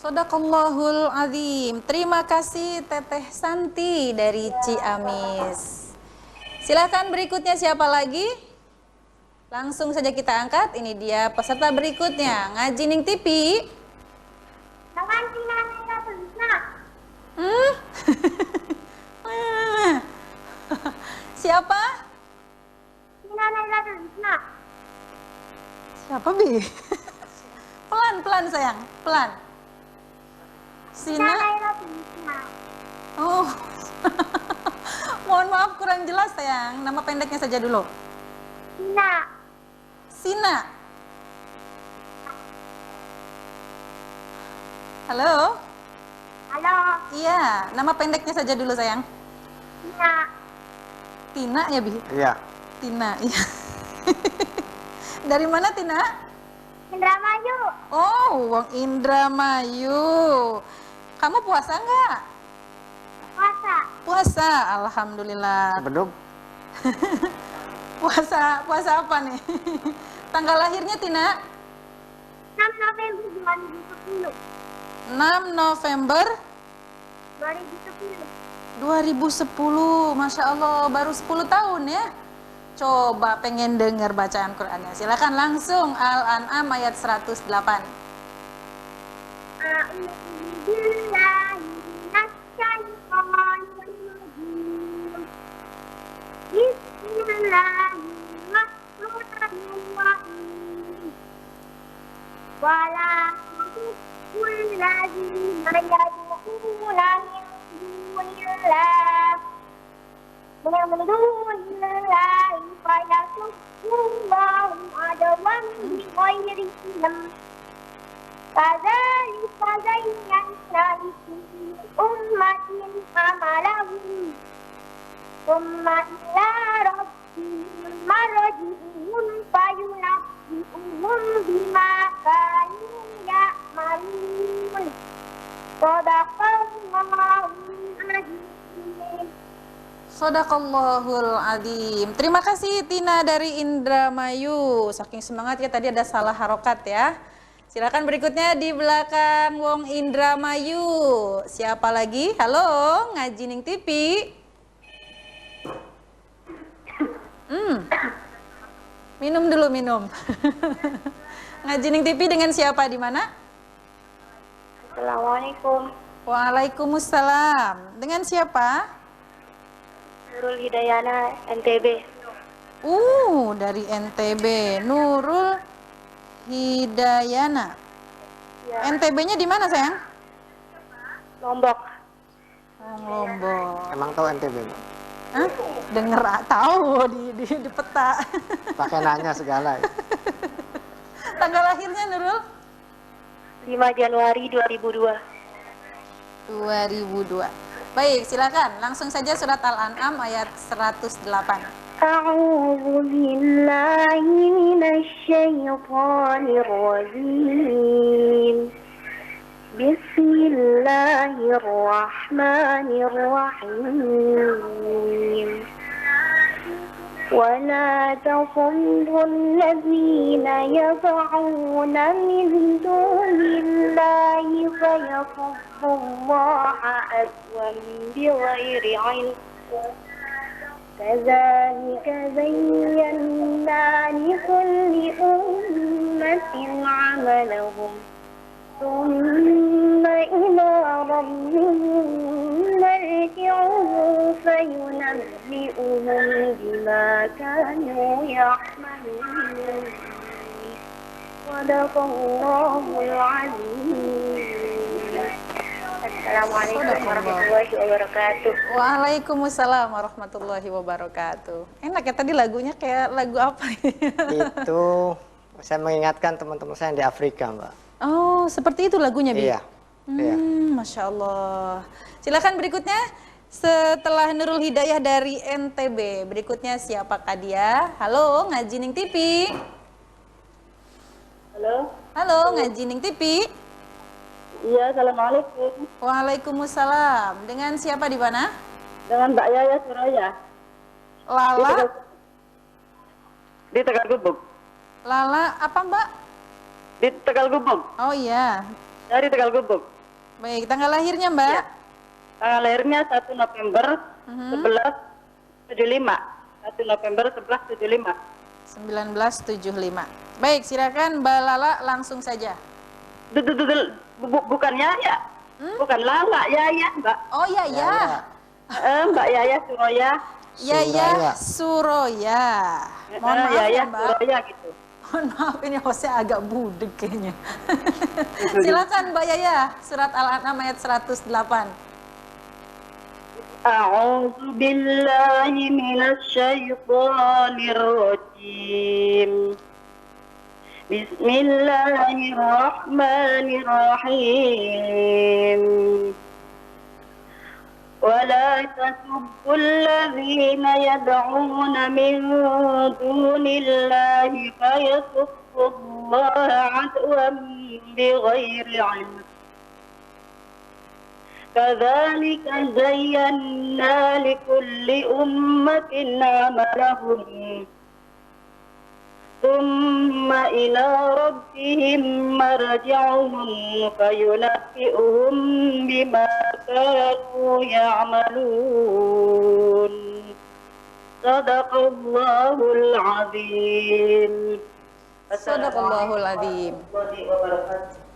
[SPEAKER 1] Shadaqallahul azim. Terima kasih Teteh Santi dari Ciamis. Silakan berikutnya siapa lagi? Langsung saja kita angkat. Ini dia peserta berikutnya. Ngaji Ning TV.
[SPEAKER 5] Dengan Tina Lailatul Husna.
[SPEAKER 1] Siapa?
[SPEAKER 5] Tina Lailatul Husna.
[SPEAKER 1] Siapa Bi? Pelan-pelan sayang, pelan.
[SPEAKER 5] Tina
[SPEAKER 1] Sina.
[SPEAKER 5] Lailatul Husna.
[SPEAKER 1] Oh. Mohon maaf kurang jelas sayang. Nama pendeknya saja dulu.
[SPEAKER 5] Tina.
[SPEAKER 1] Sina. Halo?
[SPEAKER 5] Halo.
[SPEAKER 1] Iya, nama pendeknya saja dulu sayang.
[SPEAKER 5] Tina.
[SPEAKER 1] Tina ya Bi?
[SPEAKER 2] Iya.
[SPEAKER 1] Tina, iya. Dari mana Tina?
[SPEAKER 5] Indramayu.
[SPEAKER 1] Oh, Wong Indramayu. Kamu puasa enggak?
[SPEAKER 5] Puasa.
[SPEAKER 1] Puasa, alhamdulillah.
[SPEAKER 2] Beduk.
[SPEAKER 1] Puasa apa nih? Tanggal lahirnya Tina?
[SPEAKER 5] 6 November 2010.
[SPEAKER 1] 6 November
[SPEAKER 5] 2010.
[SPEAKER 1] 2010. Masya Allah, baru 10 tahun ya. Coba pengen dengar bacaan Qur'annya. Silakan langsung Al-An'am ayat 108.
[SPEAKER 5] A'udzu billahi minasyaitonir rajim. Bismillahirrahmanirrahim. Wala tuhibbul ladzina yad'una min dunillahi fayasubbullaha adwan bighairi ilm. Kadzalika zayyana likulli ummatin amalahum Summa ila rabbihim marji'uhum fayunabbi'uhum bima kanu ya'malun. Shadaqallahul azim.
[SPEAKER 1] Shadaqallahul azim. Terima kasih Tina dari Indramayu. Saking semangatnya tadi ada salah harokat ya. Silakan berikutnya di belakang Wong Indramayu. Siapa lagi? Halo, Ngaji Ning TV. Minum dulu, minum. Ngaji Ning TV dengan siapa di mana?
[SPEAKER 4] Assalamualaikum.
[SPEAKER 1] Waalaikumsalam. Dengan siapa?
[SPEAKER 4] Nurul Hidayana, NTB.
[SPEAKER 1] Dari NTB. Nurul Hidayana.
[SPEAKER 4] Ya,
[SPEAKER 1] NTB-nya di mana, sayang?
[SPEAKER 4] Lombok.
[SPEAKER 1] Lombok.
[SPEAKER 2] Emang tahu NTB, Mbak?
[SPEAKER 1] Hah? Denger tahu di peta.
[SPEAKER 2] Pakai nanya segala. Ya.
[SPEAKER 1] Tanggal lahirnya Nurul?
[SPEAKER 4] 5 Januari 2002.
[SPEAKER 1] 2002. Baik, silakan. Langsung saja surat Al-An'am ayat 108.
[SPEAKER 4] A'udzu billahi minasyaitonir rajim. Bismillahirrahmanirrahim. ولا تصدوا الذين يدعون من دون الله فيصدوا الله عدوا بغير علم كذلك زينا لكل أمة عملهم ثم إلى ربهم مرجعهم فينبئهم بما كانوا يعملون صدق الله العظيم. Assalamualaikum warahmatullahi wabarakatuh.
[SPEAKER 1] Waalaikumsalam warahmatullahi wabarakatuh. Enak ya tadi lagunya kayak lagu apa ya?
[SPEAKER 2] Itu saya mengingatkan teman-teman saya yang di Afrika, Mbak.
[SPEAKER 1] Oh, seperti itu lagunya, Bi?
[SPEAKER 2] Iya. Iya.
[SPEAKER 1] Masya Allah. Silakan berikutnya. Setelah Nurul Hidayah dari NTB, berikutnya siapakah dia? Halo, Ngaji Ning TV.
[SPEAKER 7] Halo.
[SPEAKER 1] Halo, Ngaji Ning TV.
[SPEAKER 7] Iya, assalamualaikum.
[SPEAKER 1] Waalaikumsalam. Dengan siapa di mana?
[SPEAKER 7] Dengan Mbak Yaya Suraya.
[SPEAKER 1] Lala.
[SPEAKER 7] Di Tegal Gubuk.
[SPEAKER 1] Lala apa, Mbak?
[SPEAKER 7] Di Tegal Gubuk.
[SPEAKER 1] Oh iya.
[SPEAKER 7] Dari Tegal Gubuk.
[SPEAKER 1] Baik, tanggal lahirnya, Mbak?
[SPEAKER 7] Iya. Tanggal lahirnya 1 November 1175. 1 November 1175.
[SPEAKER 1] 1975. Baik, silakan Mbak Lala langsung saja.
[SPEAKER 7] Bukan Yaya. Bukan Lala, Yaya, Mbak.
[SPEAKER 1] Oh iya, ya.
[SPEAKER 7] Mbak Yaya Suraya.
[SPEAKER 1] Yaya Suroya. Mohon maaf
[SPEAKER 7] Yaya
[SPEAKER 1] ya, Mbak.
[SPEAKER 7] Suraya gitu.
[SPEAKER 1] Mohon maaf, ini hostnya agak budek kayaknya. Silakan Mbak Yaya, surat Al-An'am ayat 108.
[SPEAKER 7] A'udzu billahi minasyaitonir rajim. Bismillahirrahmanirrahim. ولا تسبوا الذين يدعون من دون الله فيسبوا الله عدوا بغير علم كذلك زينا لكل أمة عملهم ثم إلى ربهم مرجعهم فينبئهم بما كانوا يعملون صدق الله العظيم.
[SPEAKER 1] Sadaqallahul Adzim.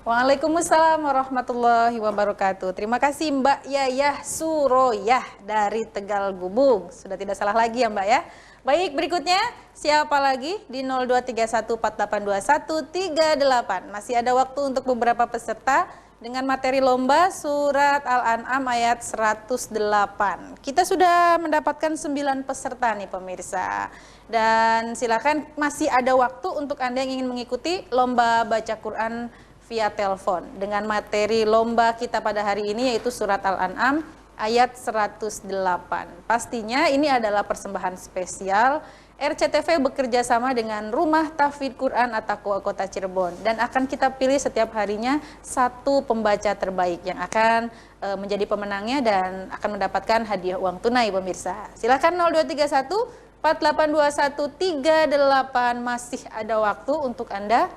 [SPEAKER 1] Waalaikumsalam warahmatullahi wabarakatuh. Terima kasih Mbak Yayah Suroyah dari Tegal Gubuk. Sudah tidak salah lagi ya Mbak ya. Baik, berikutnya siapa lagi di 0231482138. Masih ada waktu untuk beberapa peserta dengan materi lomba surat Al-An'am ayat 108. Kita sudah mendapatkan 9 peserta nih pemirsa. Dan silakan masih ada waktu untuk Anda yang ingin mengikuti lomba baca Quran via telepon dengan materi lomba kita pada hari ini yaitu surat Al-An'am ayat 108. Pastinya ini adalah persembahan spesial RCTV bekerja sama dengan Rumah Tahfidz Quran At-Taqwa Kota Cirebon dan akan kita pilih setiap harinya satu pembaca terbaik yang akan menjadi pemenangnya dan akan mendapatkan hadiah uang tunai pemirsa. Silakan 0231 482138 masih ada waktu untuk Anda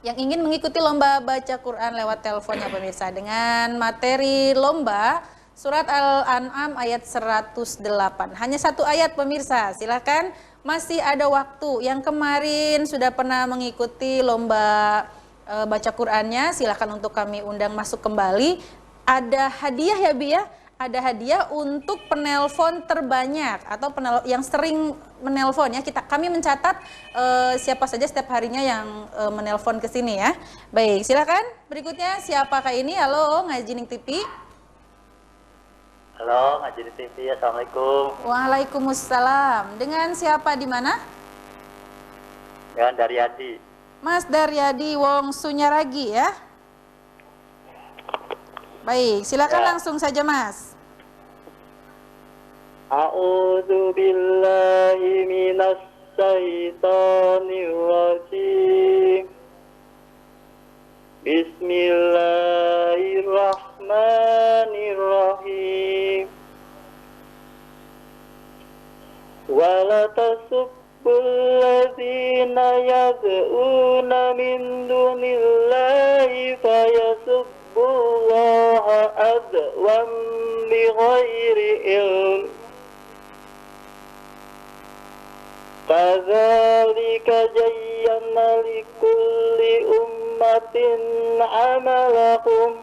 [SPEAKER 1] yang ingin mengikuti lomba baca Quran lewat teleponnya pemirsa dengan materi lomba surat Al-An'am ayat 108. Hanya satu ayat pemirsa, silahkan masih ada waktu. Yang kemarin sudah pernah mengikuti lomba baca Qurannya, silahkan untuk kami undang masuk kembali. Ada hadiah ya Bi ya? Ada hadiah untuk penelpon terbanyak atau yang sering menelpon ya. Kami mencatat siapa saja setiap harinya yang menelpon ke sini ya. Baik, silakan. Berikutnya siapakah ini? Halo, Ngaji Ning TV.
[SPEAKER 8] Halo, Ngaji Ning TV. Assalamualaikum.
[SPEAKER 1] Waalaikumsalam. Dengan siapa di mana?
[SPEAKER 8] Dengan Daryadi.
[SPEAKER 1] Mas Daryadi Wong Sunyaragi ya. Baik, silakan langsung saja Mas.
[SPEAKER 6] A'udzu billahi minas syaitonir rajim. Bismillahirrahmanirrahim. Wa la tasubbul ladzina yad'una min dunillahi fayasubbullaha adwan bighairi ilm. Kadzalika zayyana likulli ummatin amalahum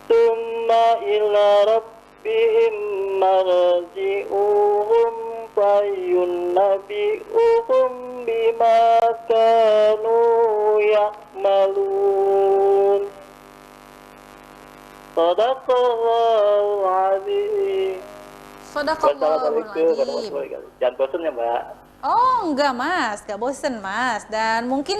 [SPEAKER 6] thumma ila rabbihim marji'uhum fayunabbi'uhum bima kanu ya'malun. Shadaqallahul azim.
[SPEAKER 1] Shadaqallahul azim.
[SPEAKER 6] Jangan bosan ya Mbak.
[SPEAKER 1] Oh, enggak Mas, enggak bosen Mas. Dan mungkin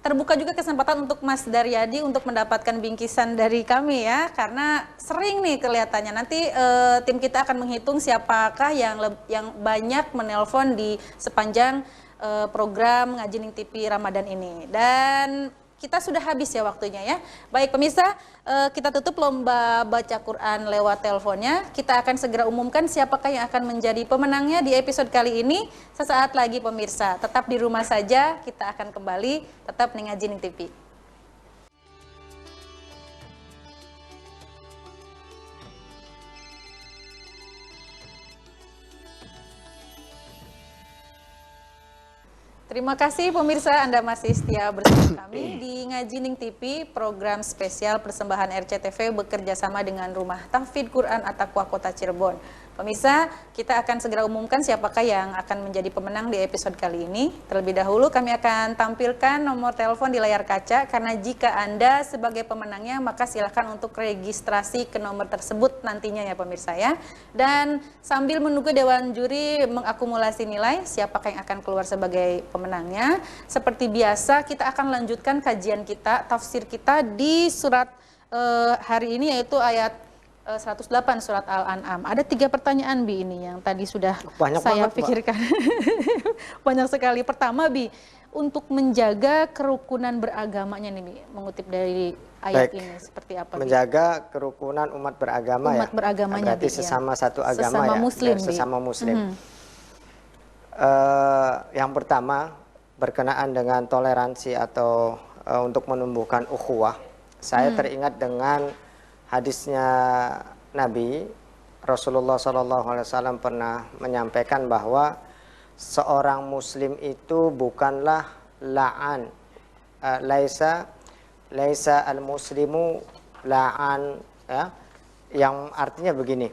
[SPEAKER 1] terbuka juga kesempatan untuk Mas Daryadi untuk mendapatkan bingkisan dari kami ya. Karena sering nih kelihatannya. Nanti tim kita akan menghitung siapakah yang banyak menelpon di sepanjang program Ngaji Ning TV Ramadan ini. Dan kita sudah habis ya waktunya ya. Baik pemirsa, kita tutup lomba baca Quran lewat teleponnya. Kita akan segera umumkan siapakah yang akan menjadi pemenangnya di episode kali ini. Sesaat lagi pemirsa, tetap di rumah saja, kita akan kembali tetap di Ngaji Ning TV. Terima kasih pemirsa, Anda masih setia bersama kami di Ngaji Ning TV, program spesial persembahan RCTV bekerja sama dengan Rumah Tahfidz Quran At-Taqwa Kota Cirebon. Pemirsa, kita akan segera umumkan siapakah yang akan menjadi pemenang di episode kali ini. Terlebih dahulu kami akan tampilkan nomor telepon di layar kaca, karena jika Anda sebagai pemenangnya maka silakan untuk registrasi ke nomor tersebut nantinya ya pemirsa ya. Dan sambil menunggu Dewan Juri mengakumulasi nilai siapakah yang akan keluar sebagai pemenangnya, seperti biasa kita akan lanjutkan kajian kita, tafsir kita di surat hari ini, yaitu ayat 108 surat Al-An'am. Ada 3 pertanyaan Bi ini yang tadi sudah
[SPEAKER 2] banyak
[SPEAKER 1] saya
[SPEAKER 2] banget,
[SPEAKER 1] pikirkan. Banyak sekali. Pertama Bi, untuk menjaga kerukunan beragamanya nih Bi, mengutip dari ayat ini seperti apa Bi?
[SPEAKER 2] Menjaga kerukunan umat beragama
[SPEAKER 1] Umat beragamanya,
[SPEAKER 2] berarti
[SPEAKER 1] Bi,
[SPEAKER 2] sesama
[SPEAKER 1] ya.
[SPEAKER 2] satu agama
[SPEAKER 1] Sesama
[SPEAKER 2] ya,
[SPEAKER 1] muslim,
[SPEAKER 2] dan
[SPEAKER 1] Bi.
[SPEAKER 2] sesama muslim. Yang pertama berkenaan dengan toleransi atau untuk menumbuhkan ukhuwah. Saya teringat dengan hadisnya Nabi Rasulullah SAW pernah menyampaikan bahwa seorang muslim itu bukanlah la'an, laisa al-muslimu la'an, ya, yang artinya begini,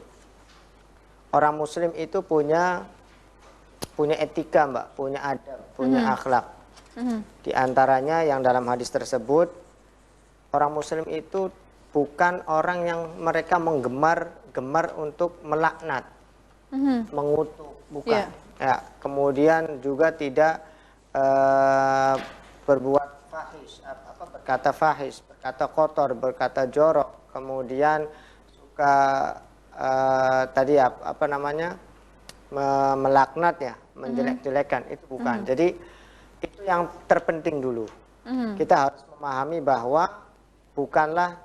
[SPEAKER 2] orang muslim itu punya etika Mbak, punya adab, punya akhlak. Di antaranya yang dalam hadis tersebut, orang muslim itu bukan orang yang mereka menggemar untuk melaknat, mengutuk, bukan. Ya, kemudian juga tidak berbuat fahish, berkata fahish, berkata kotor, berkata jorok, kemudian suka melaknat ya, menjelek-jelekan, itu bukan. Jadi itu yang terpenting dulu. Kita harus memahami bahwa bukanlah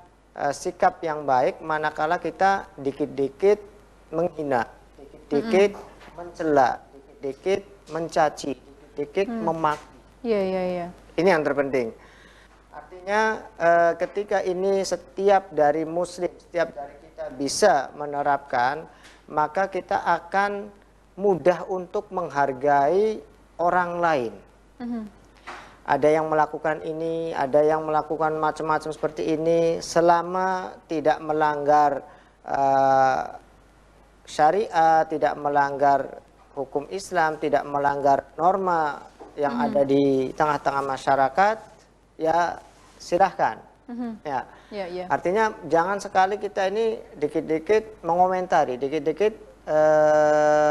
[SPEAKER 2] sikap yang baik manakala kita dikit-dikit menghina, dikit-dikit mencela, dikit-dikit mencaci, dikit-dikit memaki.
[SPEAKER 1] Iya.
[SPEAKER 2] Ini yang terpenting. Artinya ketika ini setiap dari muslim, setiap dari kita bisa menerapkan, maka kita akan mudah untuk menghargai orang lain. Ada yang melakukan ini, ada yang melakukan macam-macam seperti ini, selama tidak melanggar syariat, tidak melanggar hukum Islam, tidak melanggar norma yang ada di tengah-tengah masyarakat, ya silahkan. Ya. Artinya jangan sekali kita ini dikit-dikit mengomentari, dikit-dikit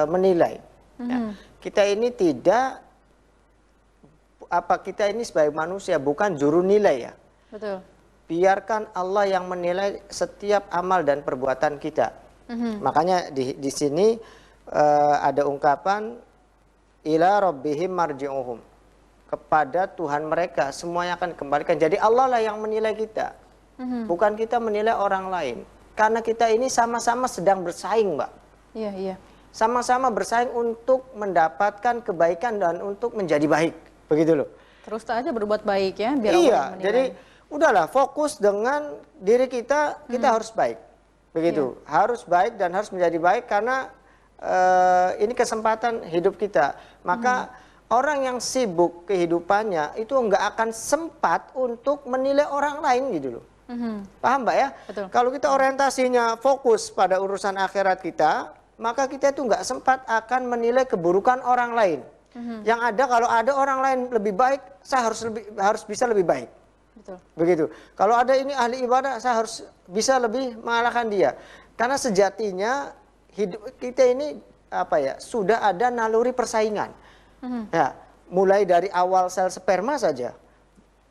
[SPEAKER 2] menilai. Ya. Kita ini kita ini sebagai manusia bukan juru nilai ya.
[SPEAKER 1] Betul.
[SPEAKER 2] Biarkan Allah yang menilai setiap amal dan perbuatan kita. Makanya di sini ada ungkapan ila rabbihim marji'uhum, kepada Tuhan mereka semuanya akan dikembalikan. Jadi Allah lah yang menilai kita, bukan kita menilai orang lain. Karena kita ini sama-sama sedang bersaing, Mbak.
[SPEAKER 1] Iya. Sama-Sama-sama
[SPEAKER 2] bersaing untuk mendapatkan kebaikan dan untuk menjadi baik. Begitu loh.
[SPEAKER 1] Terus aja berbuat baik ya, biar
[SPEAKER 2] Iya,
[SPEAKER 1] Allah menilai.
[SPEAKER 2] jadi udahlah fokus dengan diri kita, kita harus baik. Begitu, harus baik dan harus menjadi baik karena ini kesempatan hidup kita. Maka orang yang sibuk kehidupannya itu nggak akan sempat untuk menilai orang lain gitu loh. Paham Mbak ya?
[SPEAKER 1] Betul.
[SPEAKER 2] Kalau kita orientasinya fokus pada urusan akhirat kita, maka kita itu nggak sempat akan menilai keburukan orang lain. Yang ada, kalau ada orang lain lebih baik, saya harus bisa lebih baik.
[SPEAKER 1] Betul.
[SPEAKER 2] Begitu. Kalau ada ini ahli ibadah, saya harus bisa lebih mengalahkan dia. Karena sejatinya hidup kita ini sudah ada naluri persaingan. Ya, mulai dari awal sel sperma saja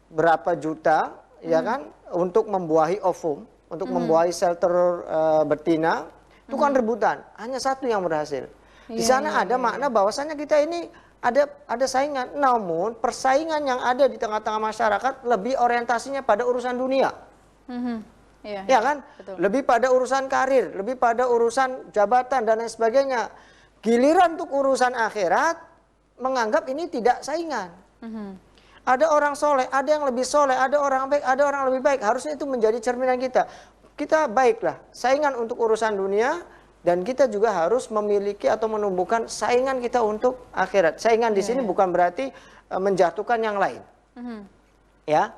[SPEAKER 2] berapa juta ya kan untuk membuahi ovum, untuk membuahi sel telur betina, itu kan rebutan. Hanya satu yang berhasil. Di sana ada makna bahwasanya kita ini ada saingan. Namun persaingan yang ada di tengah-tengah masyarakat lebih orientasinya pada urusan dunia. Ya kan?
[SPEAKER 1] Betul.
[SPEAKER 2] Lebih pada urusan karir, lebih pada urusan jabatan dan lain sebagainya. Giliran untuk urusan akhirat menganggap ini tidak saingan. Ada orang soleh, ada yang lebih soleh, ada orang baik, ada orang lebih baik. Harusnya itu menjadi cerminan kita. Kita baiklah, saingan untuk urusan dunia, dan kita juga harus memiliki atau menumbuhkan saingan kita untuk akhirat. Saingan di sini bukan berarti menjatuhkan yang lain.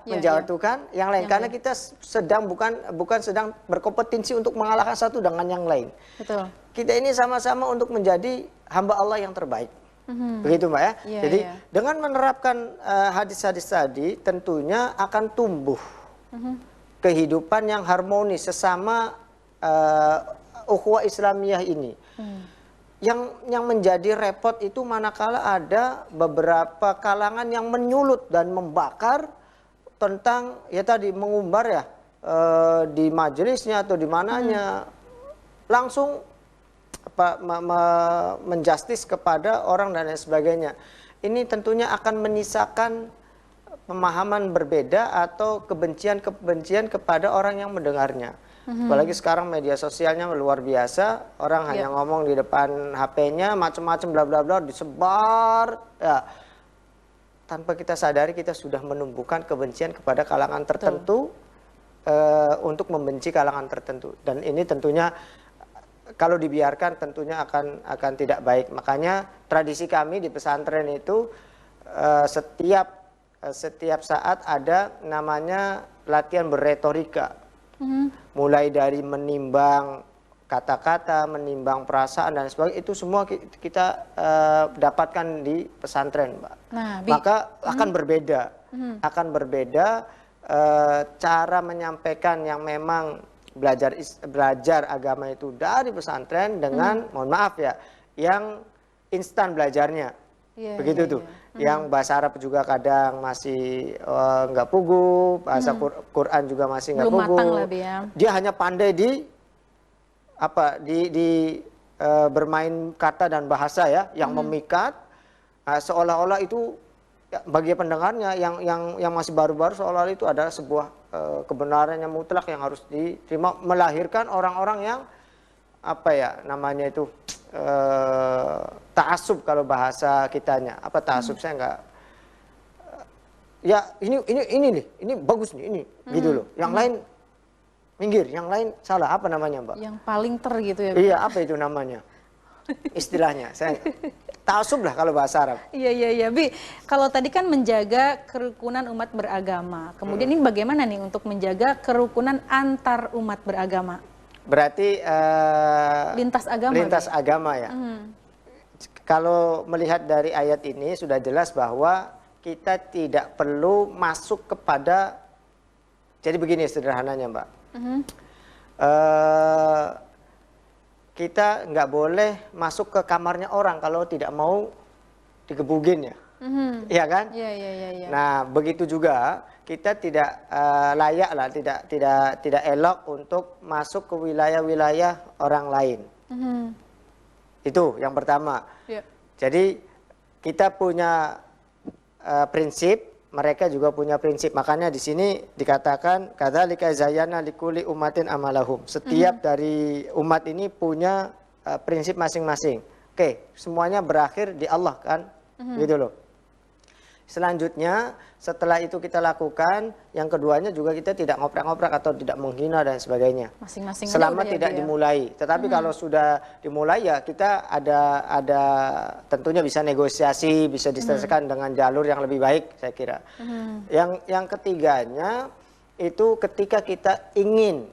[SPEAKER 2] Menjatuhkan yang lain, karena kita sedang bukan sedang berkompetensi untuk mengalahkan satu dengan yang lain.
[SPEAKER 1] Betul.
[SPEAKER 2] Kita ini sama-sama untuk menjadi hamba Allah yang terbaik. Begitu Mbak ya. Jadi dengan menerapkan hadis-hadis tadi tentunya akan tumbuh kehidupan yang harmonis sesama ukhuwah Islamiyah ini. Yang menjadi repot itu manakala ada beberapa kalangan yang menyulut dan membakar tentang ya tadi mengumbar ya di majelisnya atau di mananya langsung menjustis kepada orang dan lain sebagainya. Ini tentunya akan menyisakan pemahaman berbeda atau kebencian-kebencian kepada orang yang mendengarnya. Apalagi sekarang media sosialnya luar biasa, orang hanya ngomong di depan HP-nya macam-macam bla bla bla disebar ya. Tanpa kita sadari kita sudah menumbuhkan kebencian kepada kalangan tertentu untuk membenci kalangan tertentu, dan ini tentunya kalau dibiarkan tentunya akan tidak baik. Makanya tradisi kami di pesantren itu setiap saat ada namanya latihan berretorika. Mulai dari menimbang kata-kata, menimbang perasaan dan sebagainya, itu semua kita dapatkan di pesantren, Mbak.
[SPEAKER 1] Nah,
[SPEAKER 2] maka akan berbeda cara menyampaikan yang memang belajar agama itu dari pesantren dengan mohon maaf ya, yang instan belajarnya. Begitu tuh. Yang bahasa Arab juga kadang masih nggak pugu, bahasa Quran juga masih nggak pugu. Dia hanya pandai di bermain kata dan bahasa ya, yang memikat, seolah-olah itu ya, bagi pendengarnya yang masih baru-baru seolah-olah itu adalah sebuah kebenaran yang mutlak yang harus diterima, melahirkan orang-orang yang ta'assub kalau bahasa kitanya. Apa ta'assub? Saya enggak ya ini bagus nih, ini gitu loh. Yang lain minggir, yang lain salah. Apa namanya, Mbak? Yang
[SPEAKER 1] paling gitu ya.
[SPEAKER 2] Iya, apa itu namanya? Istilahnya. Saya ta'assub lah kalau bahasa Arab.
[SPEAKER 1] Iya. Bi, kalau tadi kan menjaga kerukunan umat beragama. Kemudian ini bagaimana nih untuk menjaga kerukunan antar umat beragama?
[SPEAKER 2] Berarti lintas agama ya. Kalau melihat dari ayat ini sudah jelas bahwa kita tidak perlu masuk kepada, jadi begini sederhananya Mbak, kita nggak boleh masuk ke kamarnya orang kalau tidak mau digebugin ya. Iya kan?
[SPEAKER 1] Iya.
[SPEAKER 2] Nah, begitu juga kita tidak layak lah, tidak elok untuk masuk ke wilayah-wilayah orang lain. Itu yang pertama. Jadi kita punya prinsip, mereka juga punya prinsip. Makanya di sini dikatakan kadzalika zayyana likulli ummatin amalahum. Setiap dari umat ini punya prinsip masing-masing. Oke, semuanya berakhir di Allah kan? Gitu loh. Selanjutnya setelah itu kita lakukan, yang keduanya juga kita tidak ngoprak-ngoprak atau tidak menghina dan sebagainya.
[SPEAKER 1] Masing-masing
[SPEAKER 2] selama tidak dimulai. Tetapi kalau sudah dimulai ya kita ada tentunya bisa negosiasi, bisa diselesaikan dengan jalur yang lebih baik saya kira. Yang ketiganya itu ketika kita ingin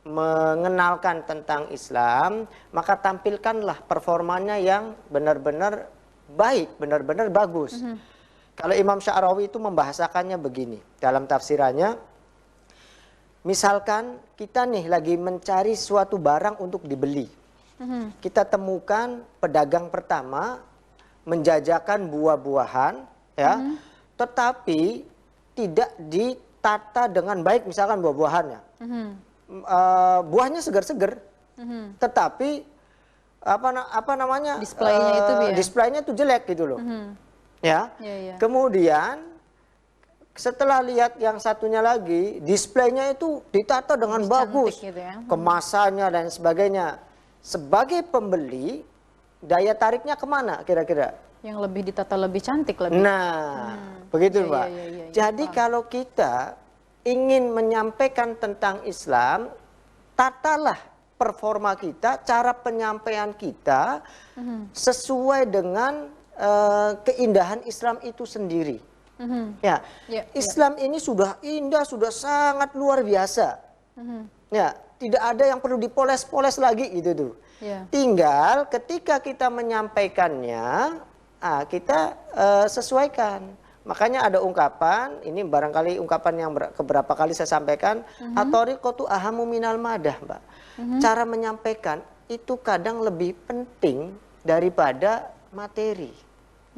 [SPEAKER 2] mengenalkan tentang Islam, maka tampilkanlah performanya yang benar-benar baik, benar-benar bagus. Kalau Imam Sya'rawi itu membahasakannya begini dalam tafsirannya, misalkan kita nih lagi mencari suatu barang untuk dibeli, kita temukan pedagang pertama menjajakan buah-buahan, ya, tetapi tidak ditata dengan baik, misalkan buah-buahannya. Buahnya segar-segar, tetapi apa namanya?
[SPEAKER 1] Displaynya itu ya?
[SPEAKER 2] Displaynya itu jelek gitu loh. Ya. Kemudian setelah lihat yang satunya lagi, displaynya itu ditata dengan bagus,
[SPEAKER 1] gitu ya.
[SPEAKER 2] kemasannya dan sebagainya. Sebagai pembeli, daya tariknya kemana kira-kira?
[SPEAKER 1] Yang lebih ditata lebih cantik lebih.
[SPEAKER 2] Nah, begitu Mbak. Jadi kalau kita ingin menyampaikan tentang Islam, tatalah performa kita, cara penyampaian kita sesuai dengan keindahan Islam itu sendiri. Ya, Islam ini sudah indah, sudah sangat luar biasa. Ya, tidak ada yang perlu dipoles-poles lagi gitu tuh. Tinggal ketika kita menyampaikannya, kita sesuaikan. Makanya ada ungkapan, ini barangkali ungkapan yang keberapa kali saya sampaikan, at-thariqatu ahamu minal madah, Mbak. Cara menyampaikan itu kadang lebih penting daripada materi.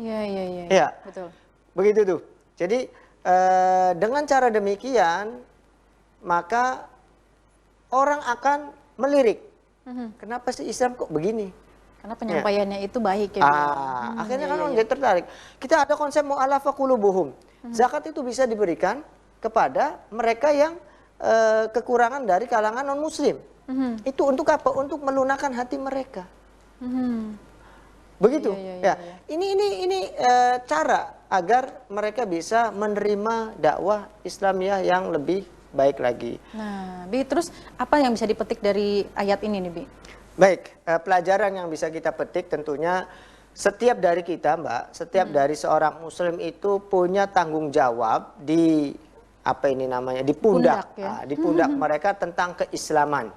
[SPEAKER 1] Iya, betul.
[SPEAKER 2] Begitu tuh. Jadi dengan cara demikian maka orang akan melirik. Kenapa sih Islam kok begini?
[SPEAKER 1] Karena penyampaiannya itu baik ya.
[SPEAKER 2] Akhirnya kan orang jadi tertarik. Kita ada konsep mu'alafa qulubuhum. Zakat itu bisa diberikan kepada mereka yang kekurangan dari kalangan non muslim. Itu untuk apa? Untuk melunakkan hati mereka. Begitu. Ini cara agar mereka bisa menerima dakwah Islamiyah yang lebih baik lagi.
[SPEAKER 1] Nah, Bi, terus apa yang bisa dipetik dari ayat ini nih, Bi?
[SPEAKER 2] Baik, pelajaran yang bisa kita petik tentunya setiap dari kita, Mbak, setiap dari seorang muslim itu punya tanggung jawab di di pundak, di pundak mereka tentang keislaman.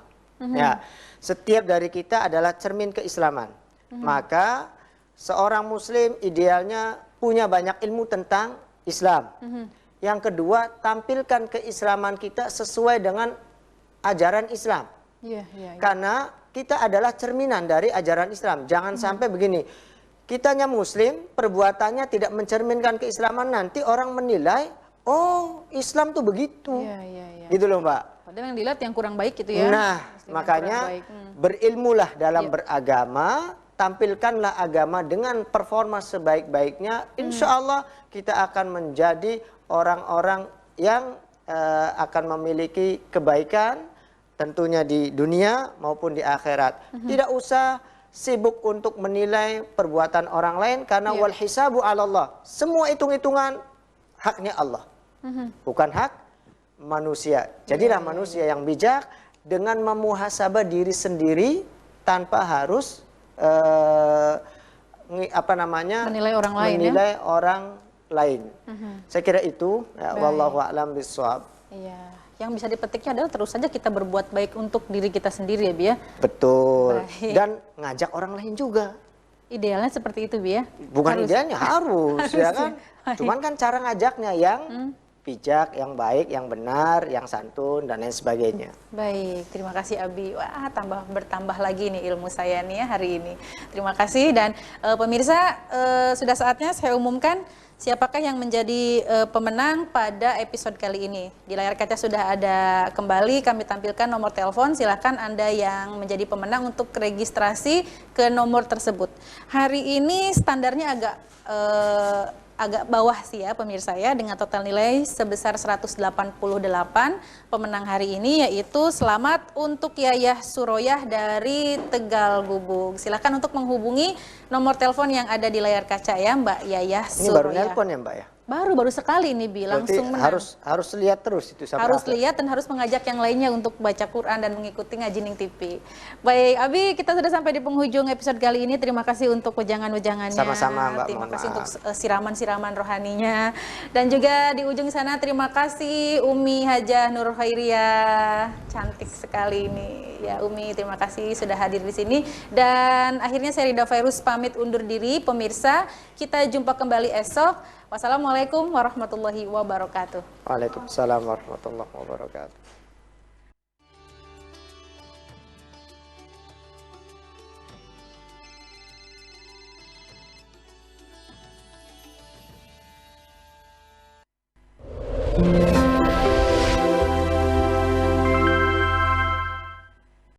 [SPEAKER 2] Ya, setiap dari kita adalah cermin keislaman. Maka seorang muslim idealnya punya banyak ilmu tentang Islam. Yang kedua, tampilkan keislaman kita sesuai dengan ajaran Islam. Karena kita adalah cerminan dari ajaran Islam. Jangan sampai begini, kitanya muslim, perbuatannya tidak mencerminkan keislaman, nanti orang menilai, oh Islam tuh begitu. Gitu loh Mbak.
[SPEAKER 1] Padahal yang dilihat yang kurang baik gitu ya.
[SPEAKER 2] Nah, makanya berilmulah dalam beragama, tampilkanlah agama dengan performa sebaik-baiknya. Insya Allah kita akan menjadi orang-orang yang akan memiliki kebaikan tentunya di dunia maupun di akhirat. Tidak usah sibuk untuk menilai perbuatan orang lain karena wal hisabu 'ala Allah. Semua hitung-hitungan haknya Allah. Bukan hak manusia. Jadilah manusia yang bijak dengan memuhasabah diri sendiri tanpa harus
[SPEAKER 1] menilai orang lain,
[SPEAKER 2] orang lain. Saya kira itu, ya, wallahu a'lam bishawab.
[SPEAKER 1] Iya, yang bisa dipetiknya adalah terus saja kita berbuat baik untuk diri kita sendiri ya, Bi ya.
[SPEAKER 2] Betul. Dan ngajak orang lain juga.
[SPEAKER 1] Idealnya seperti itu, Bi ya.
[SPEAKER 2] Bukan idealnya, harus ya kan. Cuman kan cara ngajaknya yang bijak, yang baik, yang benar, yang santun dan lain sebagainya.
[SPEAKER 1] Baik, terima kasih Abi. Wah, bertambah lagi nih ilmu saya nih ya hari ini. Terima kasih dan pemirsa, sudah saatnya saya umumkan siapakah yang menjadi pemenang pada episode kali ini. Di layar kaca sudah ada kembali kami tampilkan nomor telepon. Silakan Anda yang menjadi pemenang untuk registrasi ke nomor tersebut. Hari ini standarnya agak bawah sih ya pemirsa ya, dengan total nilai sebesar 188. Pemenang hari ini yaitu selamat untuk Yayah Suroyah dari Tegal Gubuk. Silakan untuk menghubungi nomor telepon yang ada di layar kaca ya Mbak Yayah Suroyah.
[SPEAKER 2] Ini baru nelpon ya Mbak ya?
[SPEAKER 1] Baru sekali nih Bi, langsung menang.
[SPEAKER 2] Harus lihat terus itu.
[SPEAKER 1] Harus lihat dan harus mengajak yang lainnya untuk baca Quran dan mengikuti Ngaji Ning TV. Baik Abi, kita sudah sampai di penghujung episode kali ini. Terima kasih untuk wejangan-wejangannya.
[SPEAKER 2] Sama-sama Mbak.
[SPEAKER 1] Terima kasih untuk siraman-siraman rohaninya. Dan juga di ujung sana terima kasih Umi Hajah Nur Khairiyah. Cantik sekali ini. Ya Umi, terima kasih sudah hadir di sini. Dan akhirnya saya Rida Fairuz pamit undur diri. Pemirsa, kita jumpa kembali esok. Wassalamualaikum warahmatullahi wabarakatuh.
[SPEAKER 2] Waalaikumsalam warahmatullahi wabarakatuh.
[SPEAKER 1] wabarakatuh.